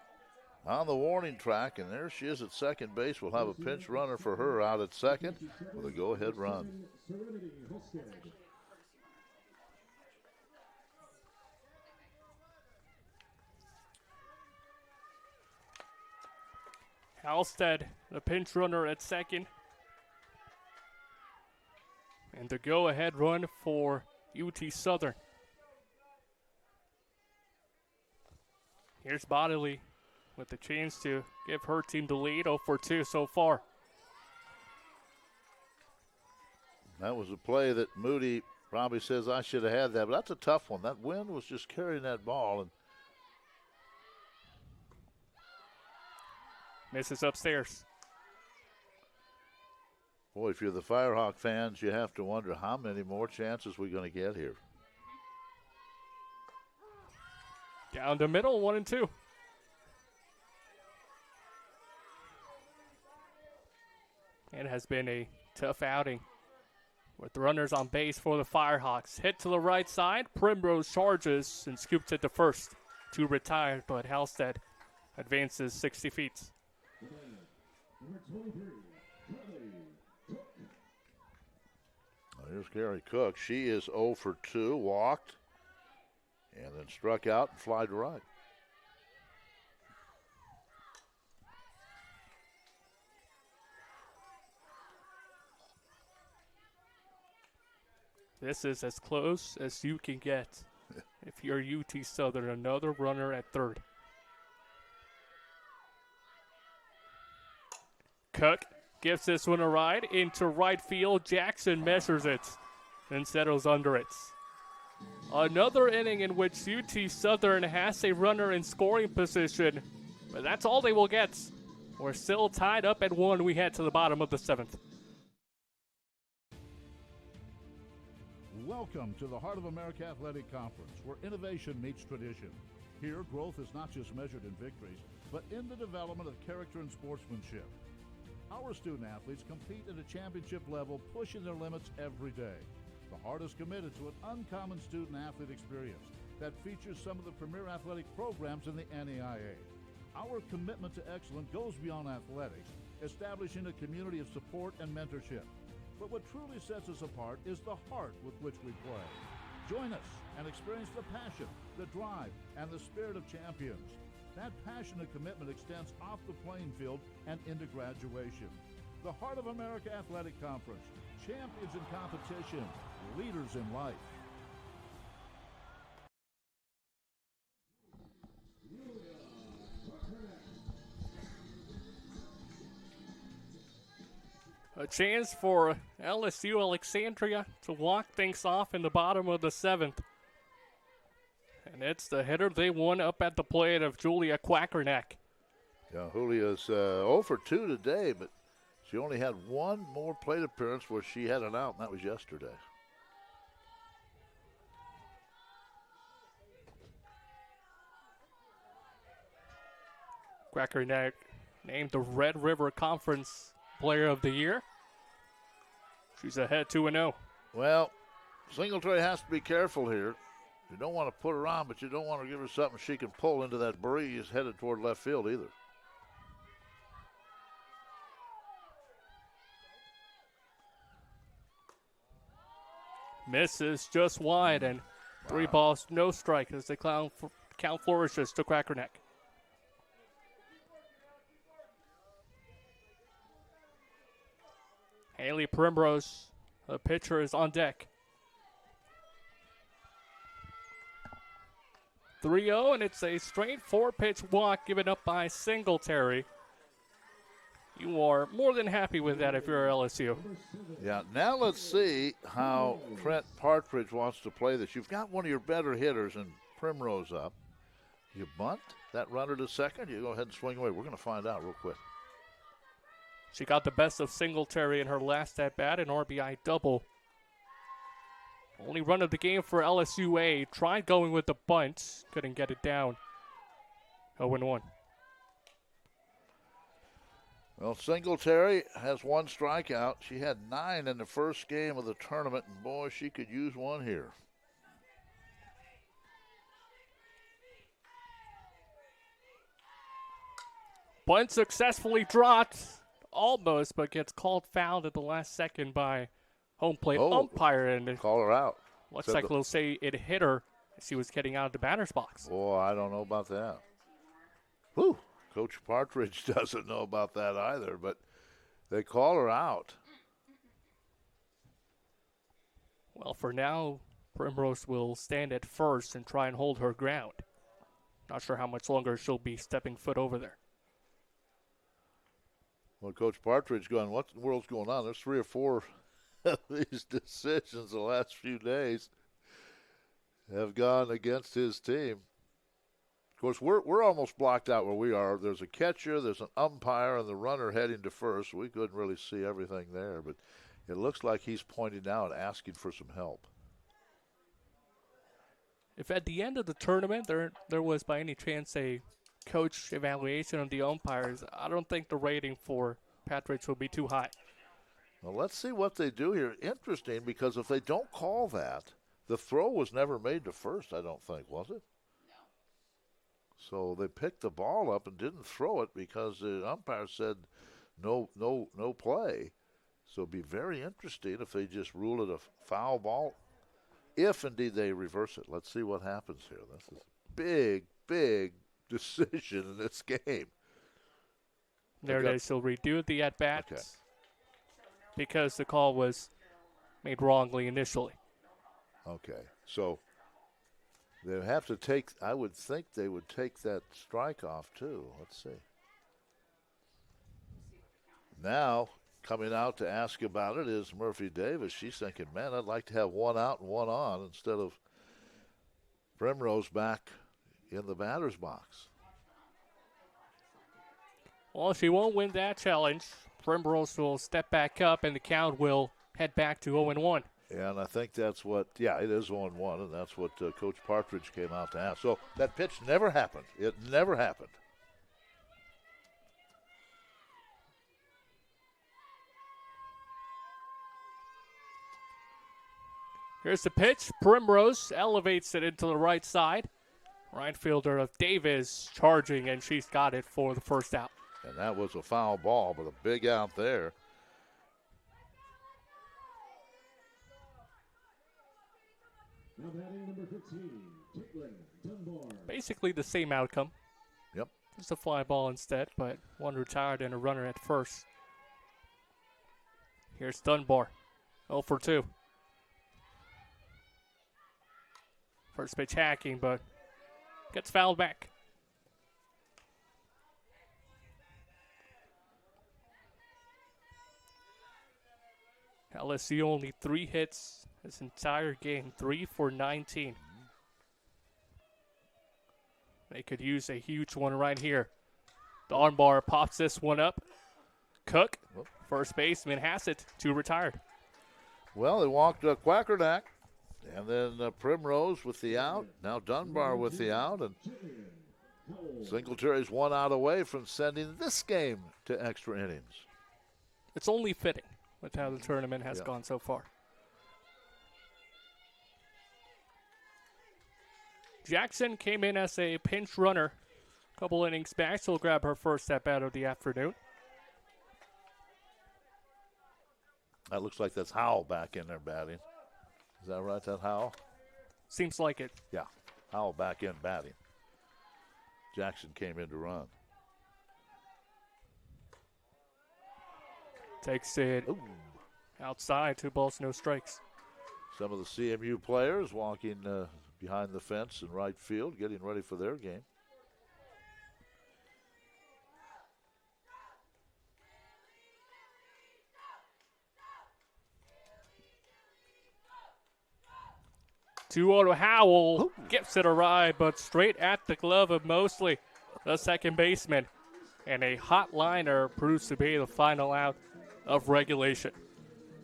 on the warning track, and there she is at second base. We'll have a pinch runner for her out at second with a go-ahead run. Halstead, the pinch runner at second. And the go-ahead run for UT Southern. Here's Bodley with the chance to give her team the lead, 0 for 2 so far. That was a play that Moody probably says I should have had that, but that's a tough one. That wind was just carrying that ball. And misses upstairs. boy, if you're the Firehawk fans, you have to wonder how many more chances we're going to get here. Down the middle, 1 and 2. It has been a tough outing with runners on base for the Firehawks. Hit to the right side. Primrose charges and scoops it to first. 2 retired, but Halstead advances 60 feet. Number 23, Here's Gary Cook. She is 0 for 2, walked, and then struck out and fly to right. This is as close as you can get if you're UT Southern. Another runner at third. Cook gives this one a ride into right field. Jackson measures it and settles under it. Another inning in which UT Southern has a runner in scoring position, but that's all they will get. We're still tied up at 1. We head to the bottom of the 7th. Welcome to the Heart of America Athletic Conference, where innovation meets tradition. Here, growth is not just measured in victories, but in the development of character and sportsmanship. Our student athletes compete at a championship level, pushing their limits every day. The Heart is committed to an uncommon student athlete experience that features some of the premier athletic programs in the NAIA. Our commitment to excellence goes beyond athletics, establishing a community of support and mentorship. But what truly sets us apart is the heart with which we play. Join us and experience the passion, the drive, and the spirit of champions. That passion and commitment extends off the playing field and into graduation. The Heart of America Athletic Conference, champions in competition, leaders in life. A chance for LSU Alexandria to walk things off in the bottom of the 7th. And it's the hitter they won up at the plate of Julia Quackerneck. Yeah, Julia's 0 for 2 today, but she only had one more plate appearance where she had an out, and that was yesterday. Quackerneck named the Red River Conference Player of the Year. She's ahead 2-0. Well, Singletary has to be careful here. You don't want to put her on, but you don't want to give her something she can pull into that breeze headed toward left field either. Misses just wide, and 3 balls, no strike as the count flourishes to Quackerneck. Haley Primrose, the pitcher, is on deck. 3-0, and it's a straight 4-pitch walk given up by Singletary. You are more than happy with that if you're LSU. Yeah, now let's see how Trent Partridge wants to play this. You've got one of your better hitters and Primrose up. You bunt that runner to second, you go ahead and swing away. We're going to find out real quick. She got the best of Singletary in her last at-bat, an RBI double. Only run of the game for LSUA. Tried going with the bunt. Couldn't get it down. 0-1. Well, Singletary has 1 strikeout. She had 9 in the first game of the tournament, and boy, she could use one here. Bunt successfully dropped. Almost, but gets called fouled at the last second by home plate umpire. And call her out. Looks like they'll say it hit her as she was getting out of the batter's box. Boy, I don't know about that. Whew. Coach Partridge doesn't know about that either, but they call her out. Well, for now, Primrose will stand at first and try and hold her ground. Not sure how much longer she'll be stepping foot over there. Well, Coach Partridge going, what in the world's going on? There's 3 or 4 of these decisions the last few days have gone against his team. Of course, we're almost blocked out where we are. There's a catcher, there's an umpire, and the runner heading to first. We couldn't really see everything there, but it looks like he's pointing out, asking for some help. If at the end of the tournament there was by any chance a coach evaluation of the umpires, I don't think the rating for Partridge will be too high. Well, let's see what they do here. Interesting, because if they don't call that, the throw was never made to first, I don't think, was it? So they picked the ball up and didn't throw it because the umpire said no play. So it'd be very interesting if they just rule it a foul ball, if indeed they reverse it. Let's see what happens here. This is a big decision in this game. There it is. He'll redo the at-bat because the call was made wrongly initially. Okay, so they have to take, I would think they would take that strike off too. Let's see. Now, coming out to ask about it is Murphy Davis. She's thinking, man, I'd like to have 1 out and 1 on instead of Primrose back in the batter's box. Well, she won't win that challenge. Primrose will step back up, and the count will head back to 0-1. And I think that's what, it is 0-1, and that's what Coach Partridge came out to ask. So that pitch never happened. It never happened. Here's the pitch. Primrose elevates it into the right side. Right fielder of Davis charging, and she's got it for the first out. And that was a foul ball, but a big out there. Now batting number 15, Caitlin Dunbar. Basically the same outcome. Yep. Just a fly ball instead, but one retired and a runner at first. Here's Dunbar. 0 for 2. First pitch hacking, but gets fouled back. LSU only 3 hits this entire game, 3 for 19. They could use a huge one right here. Dunbar pops this one up. Cook, first baseman, has it, 2 retired. Well, they walked Quackernack, and then Primrose with the out. Now Dunbar with the out, and Singletary's 1 out away from sending this game to extra innings. It's only fitting with how the tournament has gone so far. Jackson came in as a pinch runner a couple innings back. She'll grab her first at bat of the afternoon. That looks like that's Howell back in there batting. Is that right, that Howell? Seems like it. Yeah, Howell back in batting. Jackson came in to run. Takes it outside, 2 balls, no strikes. Some of the CMU players walking behind the fence in right field, getting ready for their game. Two-auto Howell gets it awry, but straight at the glove of Mosley, the second baseman. And a hot liner proves to be the final out of regulation.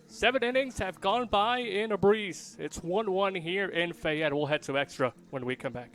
7 innings have gone by in a breeze. It's 1-1 here in Fayette. We'll head to extra when we come back.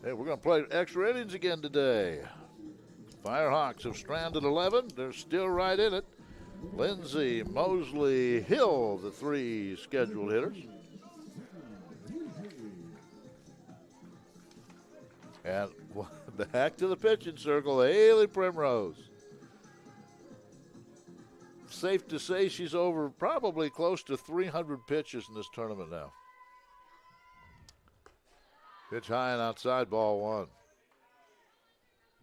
Hey, we're going to play extra innings again today. Firehawks have stranded 11. They're still right in it. Lindsay, Mosley, Hill, the three scheduled hitters. And back to the pitching circle, Haley Primrose. Safe to say she's over probably close to 300 pitches in this tournament now. Pitch high and outside, ball one.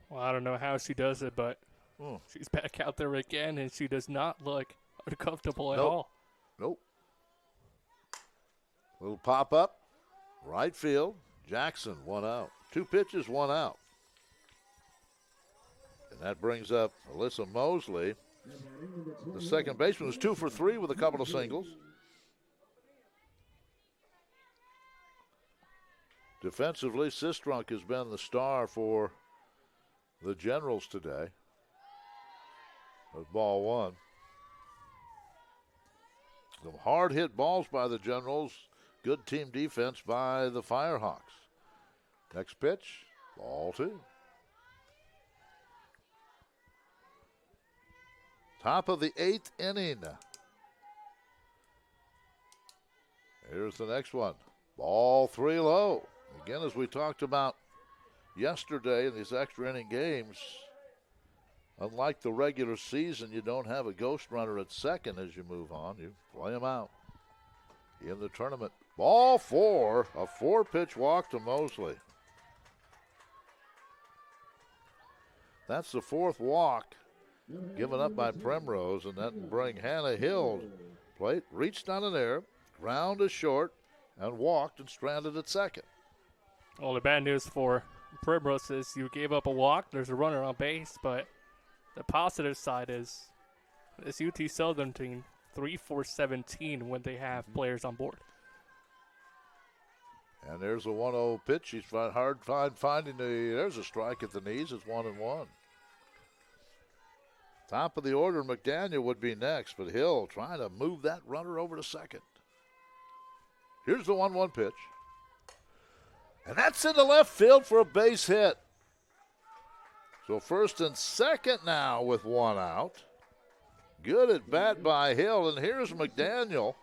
Well, I don't know how she does it, but she's back out there again, and she does not look uncomfortable at all. Nope. Little pop up, right field. Jackson, one out. 2 pitches, 1 out. And that brings up Alyssa Mosley. The second baseman was 2 for 3 with a couple of singles. Defensively, Sistrunk has been the star for the Generals today. That's ball one. Some hard hit balls by the Generals. Good team defense by the Firehawks. Next pitch, ball 2. Top of the 8th inning. Here's the next one. Ball 3 low. Again, as we talked about yesterday in these extra inning games, unlike the regular season, you don't have a ghost runner at second as you move on. You play them out. In the tournament, ball 4, a 4-pitch walk to Mosley. That's the 4th walk given up by Primrose, and that will bring Hannah Hill. Plate reached on an air, ground is short, and walked and stranded at second. Well, the bad news for Primrose is you gave up a walk. There's a runner on base, but the positive side is this UT Southern team 3-for-17 when they have players on board. And there's a 1-0 pitch. She's hard finding there's a strike at the knees. It's 1-1. Top of the order, McDaniel would be next, but Hill trying to move that runner over to second. Here's the 1-1 pitch. And that's into left field for a base hit. So first and second now with 1 out. Good at bat by Hill, and here's McDaniel.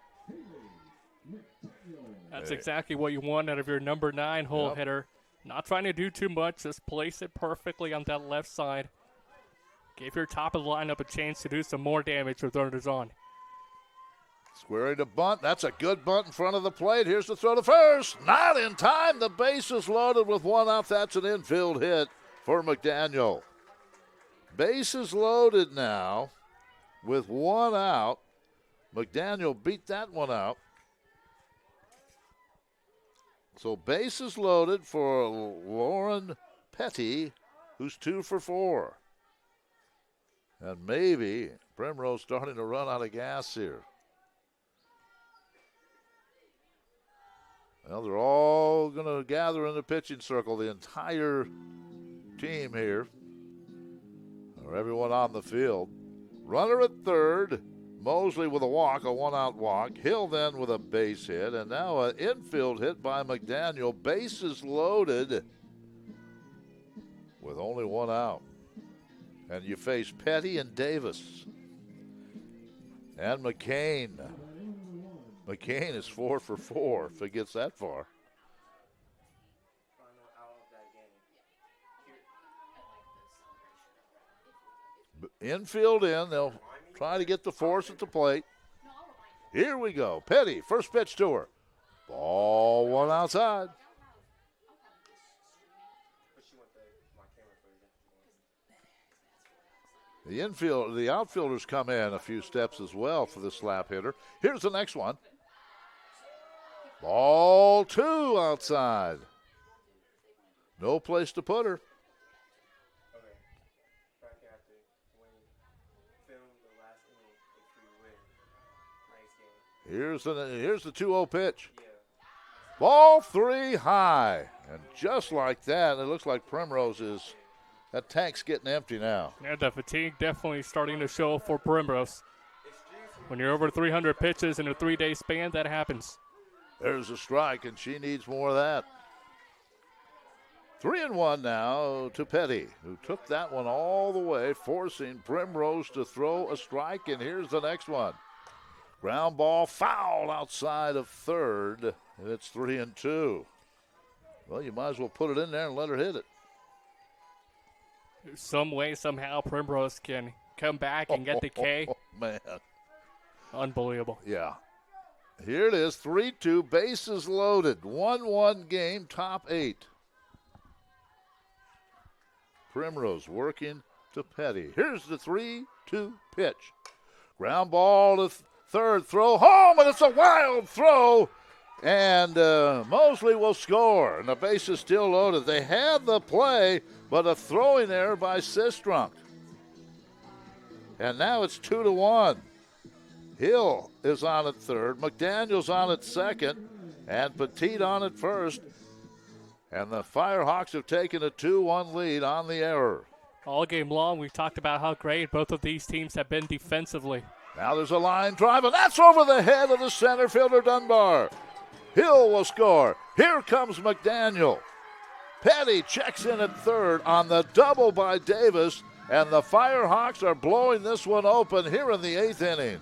That's exactly what you want out of your number 9 hole hitter. Not trying to do too much, just place it perfectly on that left side. Give your top of the lineup a chance to do some more damage with runners on. Squaring to bunt. That's a good bunt in front of the plate. Here's the throw to first. Not in time. The base is loaded with 1 out. That's an infield hit for McDaniel. Base is loaded now with 1 out. McDaniel beat that one out. So base is loaded for Lauren Petty, who's 2 for 4. And maybe Primrose starting to run out of gas here. Well, they're all going to gather in the pitching circle, the entire team here, or everyone on the field. Runner at third, Mosley with a walk, a 1-out walk. Hill then with a base hit, and now an infield hit by McDaniel. Bases loaded with only 1 out. And you face Petty and Davis. And McCain. McCain is 4 for 4 if it gets that far. Infield in. They'll try to get the force at the plate. Here we go. Petty, first pitch to her. Ball 1 outside. The outfielders come in a few steps as well for the slap hitter. Here's the next one. Ball 2 outside. No place to put her. Here's the 2-0 pitch. Ball 3 high. And just like that, it looks like Primrose is, that tank's getting empty now. Yeah, the fatigue definitely starting to show for Primrose. When you're over 300 pitches in a 3-day span, that happens. There's a strike, and she needs more of that. 3-1 now to Petty, who took that one all the way, forcing Primrose to throw a strike. And here's the next one. Ground ball foul outside of third. And it's 3-2. Well, you might as well put it in there and let her hit it. Some way, somehow, Primrose can come back and get the K. Oh, man. Unbelievable. Yeah. Here it is, 3-2, bases loaded. 1-1 game, top 8. Primrose working to Petty. Here's the 3-2 pitch. Ground ball to third, throw home, and it's a wild throw. And Mosley will score, and the base is still loaded. They had the play, but a throwing error by Sistrunk. And now it's 2-1. Hill is on at third, McDaniel's on at second, and Petit on at first. And the Firehawks have taken a 2-1 lead on the error. All game long, we've talked about how great both of these teams have been defensively. Now there's a line drive, and that's over the head of the center fielder, Dunbar. Hill will score. Here comes McDaniel. Petty checks in at third on the double by Davis, and the Firehawks are blowing this one open here in the 8th inning.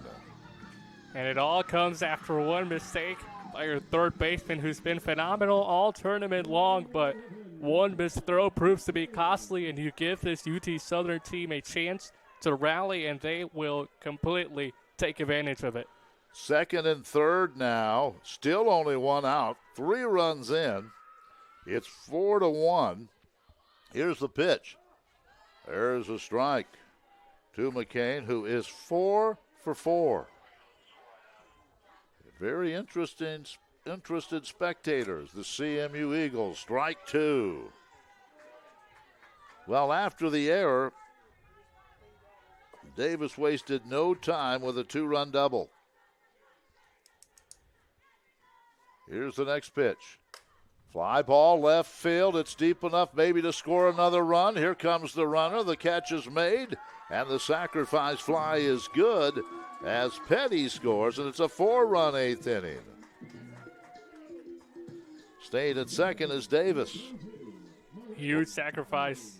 And it all comes after one mistake by your third baseman, who's been phenomenal all tournament long, but one missed throw proves to be costly, and you give this UT Southern team a chance to rally, and they will completely take advantage of it. Second and third now, still only one out, 3 runs in. It's 4-1. Here's the pitch. There's a strike to McCain, who is 4 for 4. Very interested spectators, the CMU Eagles. Strike 2. Well, after the error, Davis wasted no time with a 2-run double. Here's the next pitch. Fly ball left field. It's deep enough maybe to score another run. Here comes the runner. The catch is made, and the sacrifice fly is good as Petty scores, and it's a 4-run 8th inning. Staying at second is Davis. Huge sacrifice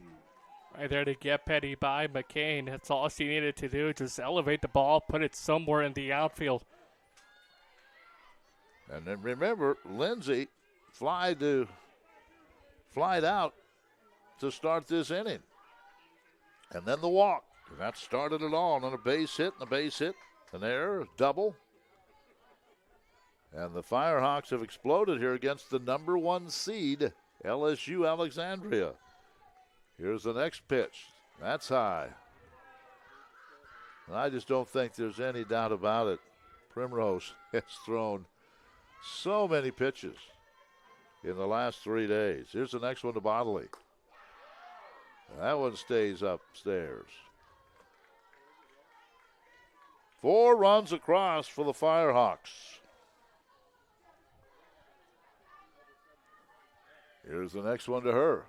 right there to get Petty by McCain. That's all she needed to do, just elevate the ball, put it somewhere in the outfield. And then remember, Lindsay flied out to start this inning. And then the walk. And that started it all. And then a base hit, an error, double. And the Firehawks have exploded here against the number 1 seed, LSU Alexandria. Here's the next pitch. That's high. And I just don't think there's any doubt about it. Primrose has thrown so many pitches in the last 3 days. Here's the next one to Bodley. That one stays upstairs. 4 runs across for the Firehawks. Here's the next one to her.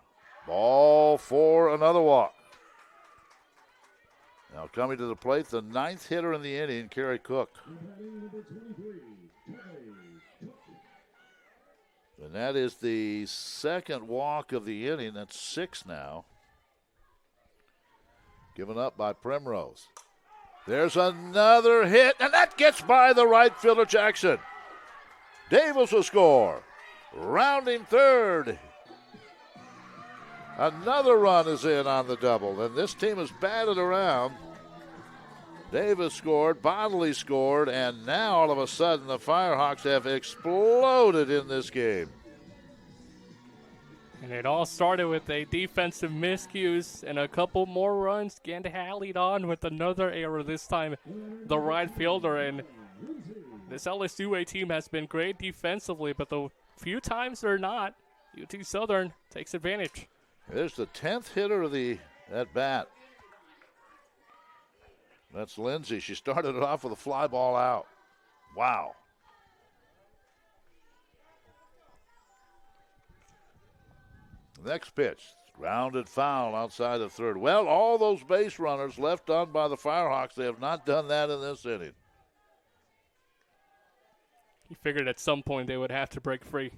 Ball 4, another walk. Now coming to the plate, the 9th hitter in the inning, Kerry Cook. And that is the 2nd walk of the inning. That's 6 now. Given up by Primrose. There's another hit, and that gets by the right fielder, Jackson. Davis will score. Rounding third. Another run is in on the double, and this team has batted around. Davis scored, Bodley scored, and now all of a sudden the Firehawks have exploded in this game. And it all started with a defensive miscues and a couple more runs. Gandha lead on with another error, this time the right fielder. And this LSUA team has been great defensively, but the few times they're not, UT Southern takes advantage. There's the 10th hitter of the at bat. That's Lindsay. She started it off with a fly ball out. Wow. Next pitch, grounded foul outside of third. Well, all those base runners left on by the Firehawks, they have not done that in this inning. He figured at some point they would have to break free.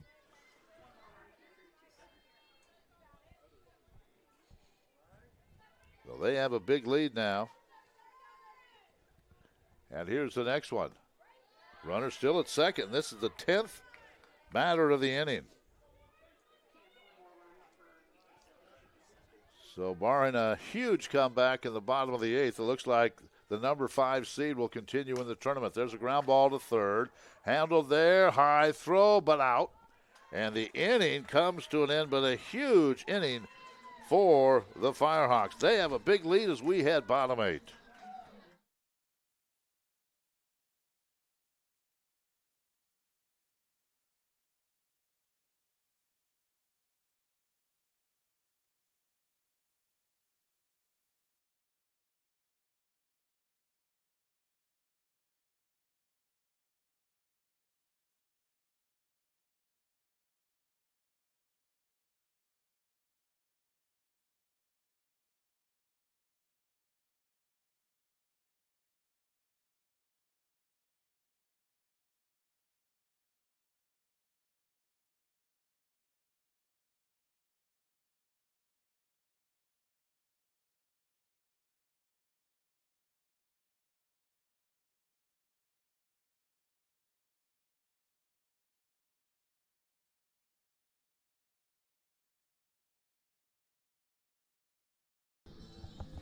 they have a big lead now. And here's the next one. Runner still at second. This is the 10th batter of the inning. So barring a huge comeback in the bottom of the 8th, it looks like the number 5 seed will continue in the tournament. There's a ground ball to third. Handled there, high throw, but out. And the inning comes to an end, but a huge inning for the Firehawks. They have a big lead as we head bottom 8.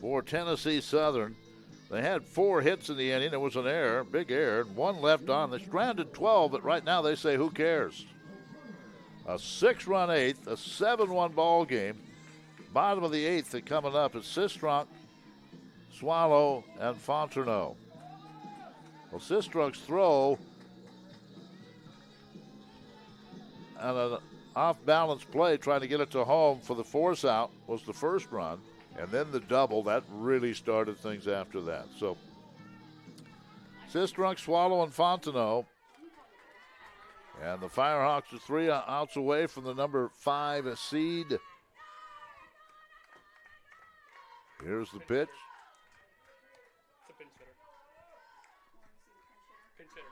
For Tennessee Southern, they had 4 hits in the inning. It was an error, big error, and 1 left on. They stranded 12, but right now they say, who cares? A 6-run 8th, a 7-1 ball game. Bottom of the 8th coming up is Sistrunk, Swallow, and Fontenot. Well, Sistrunk's throw and an off-balance play trying to get it to home for the force out was the first run. And then the double, that really started things after that. So, Sistrunk, Swallow, and Fontenot. And the Firehawks are 3 outs away from the number 5 seed. Here's the pitch. It's a pinch hitter. Pinch hitter.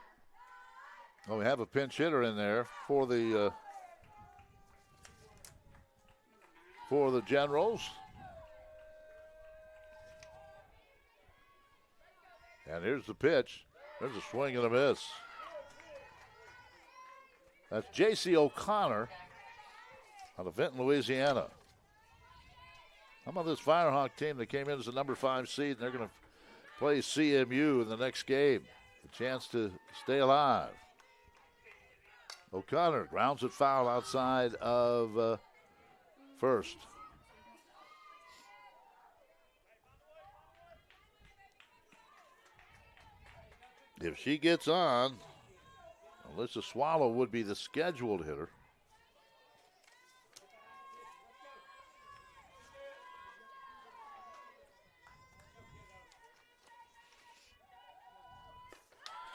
Oh, we have a pinch hitter in there for the Generals. And here's the pitch. There's a swing and a miss. That's J.C. O'Connor out of Vinton, Louisiana. How about this Firehawk team that came in as the number 5 seed, and they're going to play CMU in the next game. A chance to stay alive. O'Connor grounds it foul outside of first. If she gets on, Alyssa Swallow would be the scheduled hitter.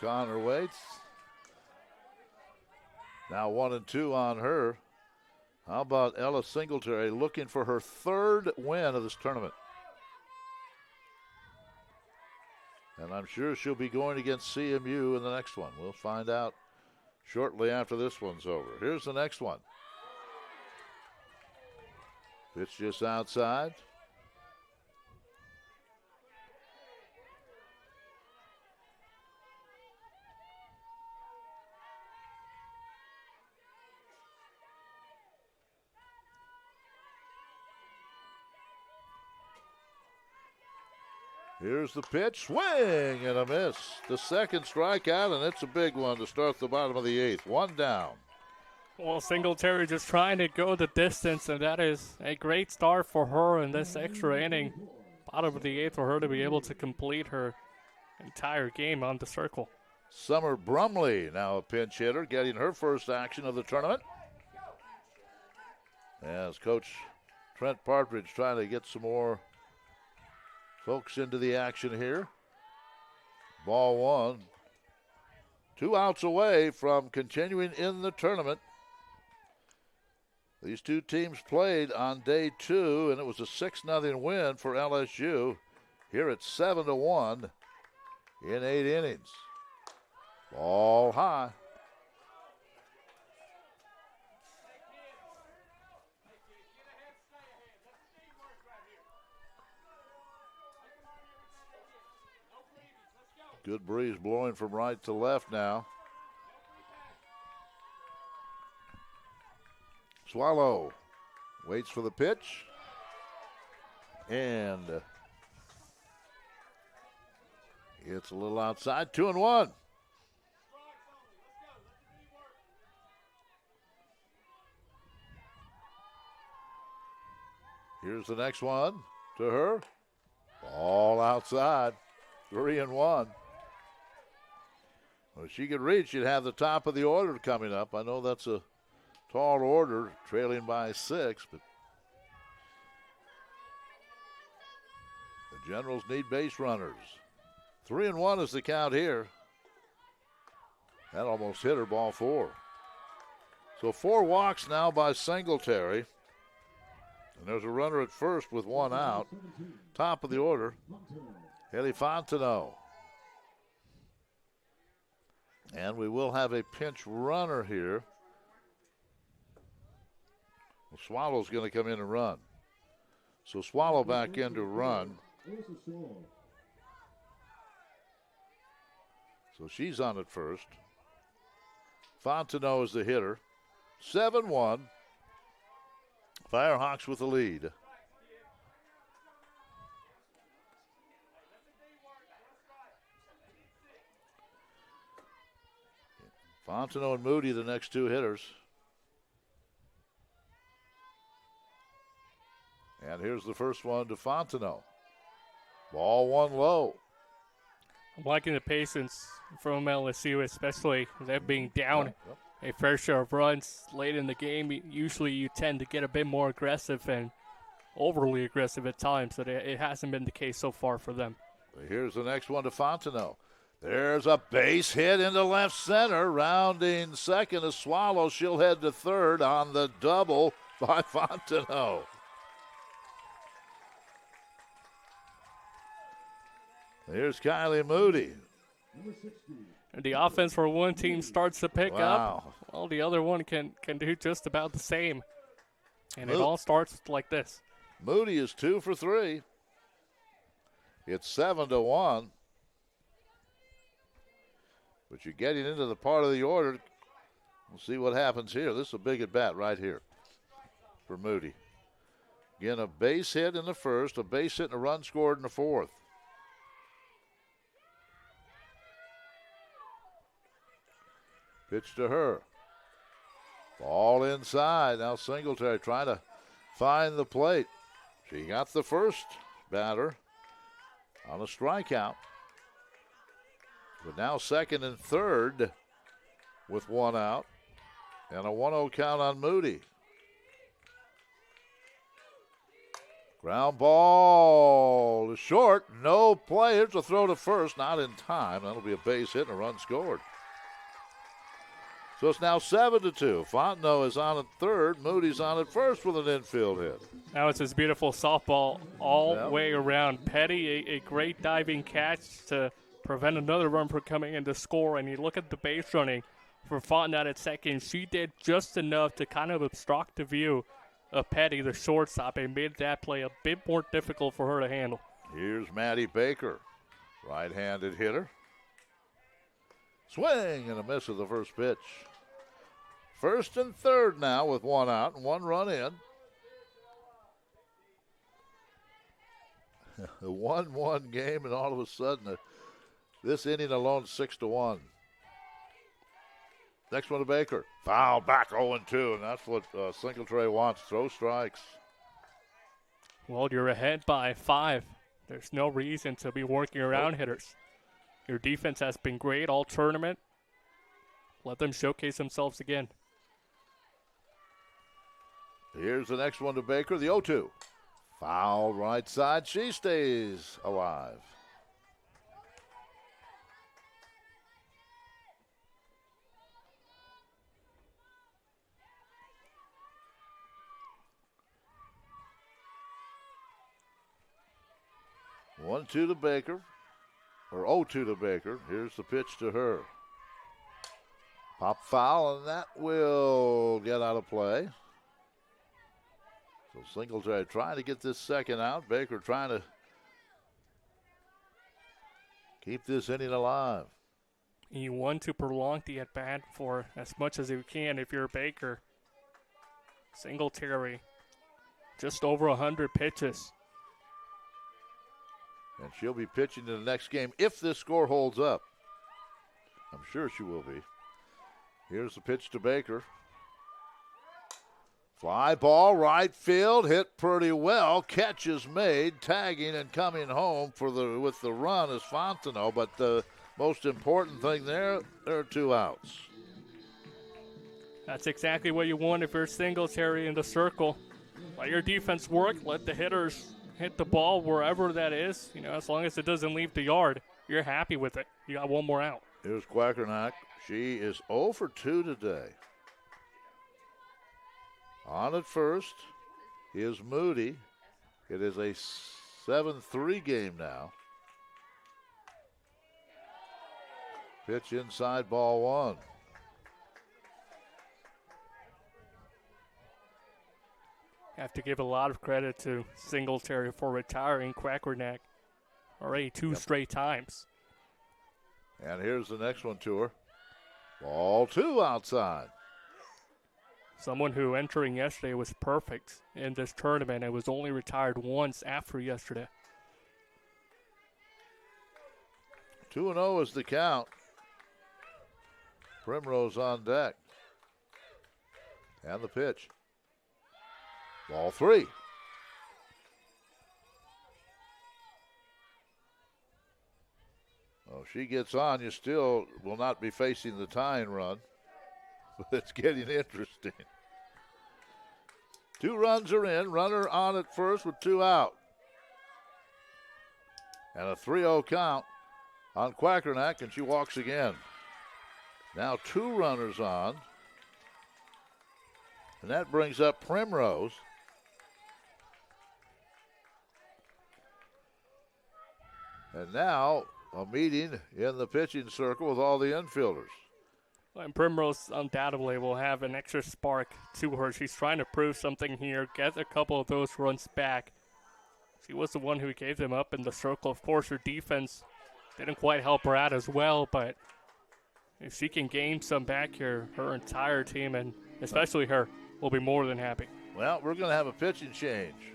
Connor waits. Now 1-2 on her. How about Ella Singletary looking for her 3rd win of this tournament? And I'm sure she'll be going against CMU in the next one. We'll find out shortly after this one's over. Here's the next one. Pitch just outside. Here's the pitch, swing and a miss. The second strikeout, and it's a big one to start the bottom of the 8th. 1 down. Well, Singletary just trying to go the distance, and that is a great start for her in this extra inning. Bottom of the 8th for her to be able to complete her entire game on the circle. Summer Brumley, now a pinch hitter, getting her first action of the tournament. As Coach Trent Partridge trying to get some more folks into the action here. Ball 1. 2 outs away from continuing in the tournament. These two teams played on day 2, and it was a 6-0 win for LSU. Here it's 7-1 in 8 innings. Ball high. Good breeze blowing from right to left now. Swallow waits for the pitch. And it's a little outside. 2-1. Here's the next one to her. All outside. 3-1. Well, if she could reach, she'd have the top of the order coming up. I know that's a tall order, trailing by 6, but the Generals need base runners. 3-1 is the count here. That almost hit her, ball 4. So 4 walks now by Singletary. And there's a runner at first with 1 out. Top of the order, Ellie Fontenot. And we will have a pinch runner here. Well, Swallow's going to come in and run. So Swallow back in to run. So she's on at first. Fontenot is the hitter. 7-1. Firehawks with the lead. Fontenot and Moody, the next 2 hitters. And here's the first one to Fontenot. Ball 1 low. I'm liking the patience from LSU, especially them being down a fair share of runs late in the game. Usually you tend to get a bit more aggressive and overly aggressive at times, but it hasn't been the case so far for them. Here's the next one to Fontenot. There's a base hit into left center. Rounding second is Swallow. She'll head to third on the double by Fontenot. Here's Kylie Moody. And the offense for one team starts to pick up. Well, the other one can do just about the same. And it all starts like this. Moody is 2 for 3. It's 7-1. But you're getting into the part of the order. We'll see what happens here. This is a big at bat right here for Moody. Again, a base hit in the first, a base hit and a run scored in the fourth. Pitch to her. Ball inside. Now Singletary trying to find the plate. She got the first batter on a strikeout. But now second and third with 1 out. And a 1-0 count on Moody. Ground ball is short. No play. Here's a throw to first. Not in time. That'll be a base hit and a run scored. So it's now 7-2. Fontenot is on at third. Moody's on at first with an infield hit. Now it's this beautiful softball all the way around. Petty, a great diving catch to prevent another run from coming in to score. And you look at the base running for Fontenot at second. She did just enough to kind of obstruct the view of Petty, the shortstop, and made that play a bit more difficult for her to handle. Here's Maddie Baker, right-handed hitter. Swing and a miss of the first pitch. First and third now with 1 out and 1 run in. A 1-1 game, and all of a sudden, this inning alone, 6-1. Next one to Baker. Foul back 0-2, and that's what Singletary wants. Throw strikes. Well, you're ahead by 5. There's no reason to be working around hitters. Your defense has been great all tournament. Let them showcase themselves again. Here's the next one to Baker, the 0-2. Foul right side. She stays alive. One, 2 to Baker. Or 0-2 to Baker. Here's the pitch to her. Pop foul, and that will get out of play. So Singletary trying to get this second out. Baker trying to keep this inning alive. You want to prolong the at-bat for as much as you can if you're Baker. Singletary, just over 100 pitches. And she'll be pitching in the next game if this score holds up. I'm sure she will be. Here's the pitch to Baker. Fly ball, right field, hit pretty well. Catch is made, tagging and coming home with the run is Fontenot. But the most important thing there are 2 outs. That's exactly what you want if you're Singletary in the circle. Let your defense work. Let the hitters hit the ball wherever that is. As long as it doesn't leave the yard, you're happy with it. You got 1 more out. Here's Quackernack. She is 0 for 2 today. On at first is Moody. It is a 7-3 game now. Pitch inside, ball 1. Have to give a lot of credit to Singletary for retiring Quackernack already 2 straight times. And here's the next one to her. Ball 2 outside. Someone who entering yesterday was perfect in this tournament and was only retired once after yesterday. 2-0 is the count. Primrose on deck. And the pitch. Ball 3. Well, if she gets on, you still will not be facing the tying run. But it's getting interesting. 2 runs are in. Runner on at first with 2 out. And a 3-0 count on Quackernack, and she walks again. Now 2 runners on. And that brings up Primrose. And now a meeting in the pitching circle with all the infielders. And Primrose undoubtedly will have an extra spark to her. She's trying to prove something here, get a couple of those runs back. She was the one who gave them up in the circle. Of course, her defense didn't quite help her out as well, but if she can gain some back here, her entire team, and especially her, will be more than happy. Well, we're going to have a pitching change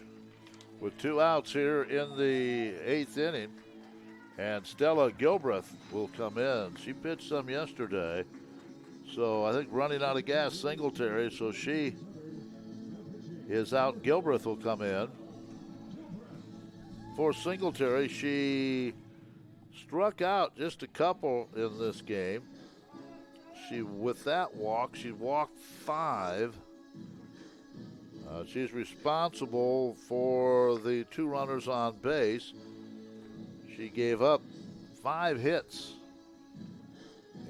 with 2 outs here in the 8th inning. And Stella Gilbreth will come in. She pitched some yesterday. So I think running out of gas, Singletary. So she is out. Gilbreth will come in. For Singletary, she struck out just a couple in this game. With that walk, she walked 5. She's responsible for the 2 runners on base. She gave up 5 hits.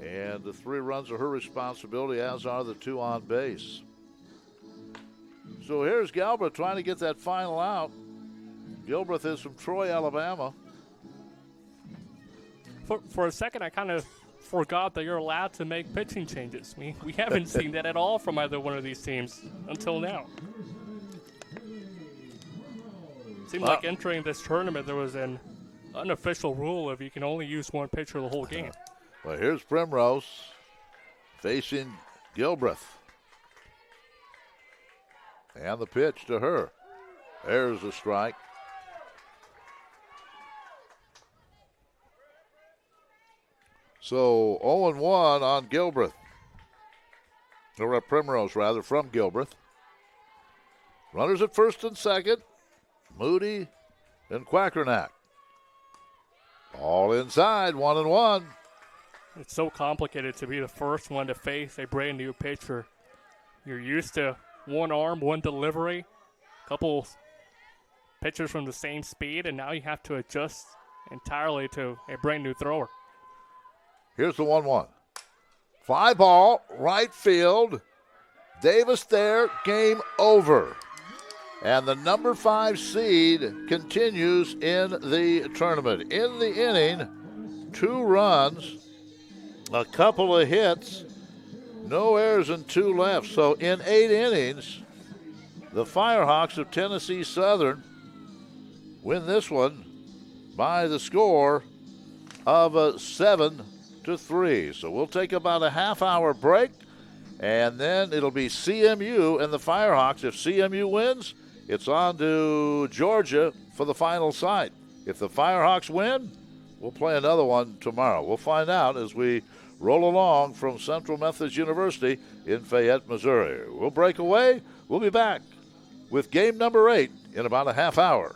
And the 3 runs are her responsibility, as are the 2 on base. So here's Gilbreth trying to get that final out. Gilbreth is from Troy, Alabama. For a second, I kind of forgot that you're allowed to make pitching changes. We haven't seen that at all from either one of these teams until now. Seemed like entering this tournament, there was an unofficial rule of you can only use 1 pitcher the whole game. Well, here's Primrose facing Gilbreth. And the pitch to her. There's a strike. So 0-1 on Gilbreth. Or Primrose, rather, from Gilbreth. Runners at first and second. Moody and Quackernack. All inside, 1-1. It's so complicated to be the first one to face a brand new pitcher. You're used to 1 arm, 1 delivery, couple pitchers from the same speed, and now you have to adjust entirely to a brand new thrower. Here's the 1-1. Fly ball, right field. Davis there, game over. And the number 5 seed continues in the tournament. In the inning, 2 runs, a couple of hits, no errors and 2 left. So in 8 innings, the Firehawks of Tennessee Southern win this one by the score of 7-3. So we'll take about a half-hour break, and then it'll be CMU and the Firehawks. If CMU wins, it's on to Georgia for the final sight. If the Firehawks win, we'll play another one tomorrow. We'll find out as we roll along from Central Methodist University in Fayette, Missouri. We'll break away. We'll be back with game number 8 in about a half hour.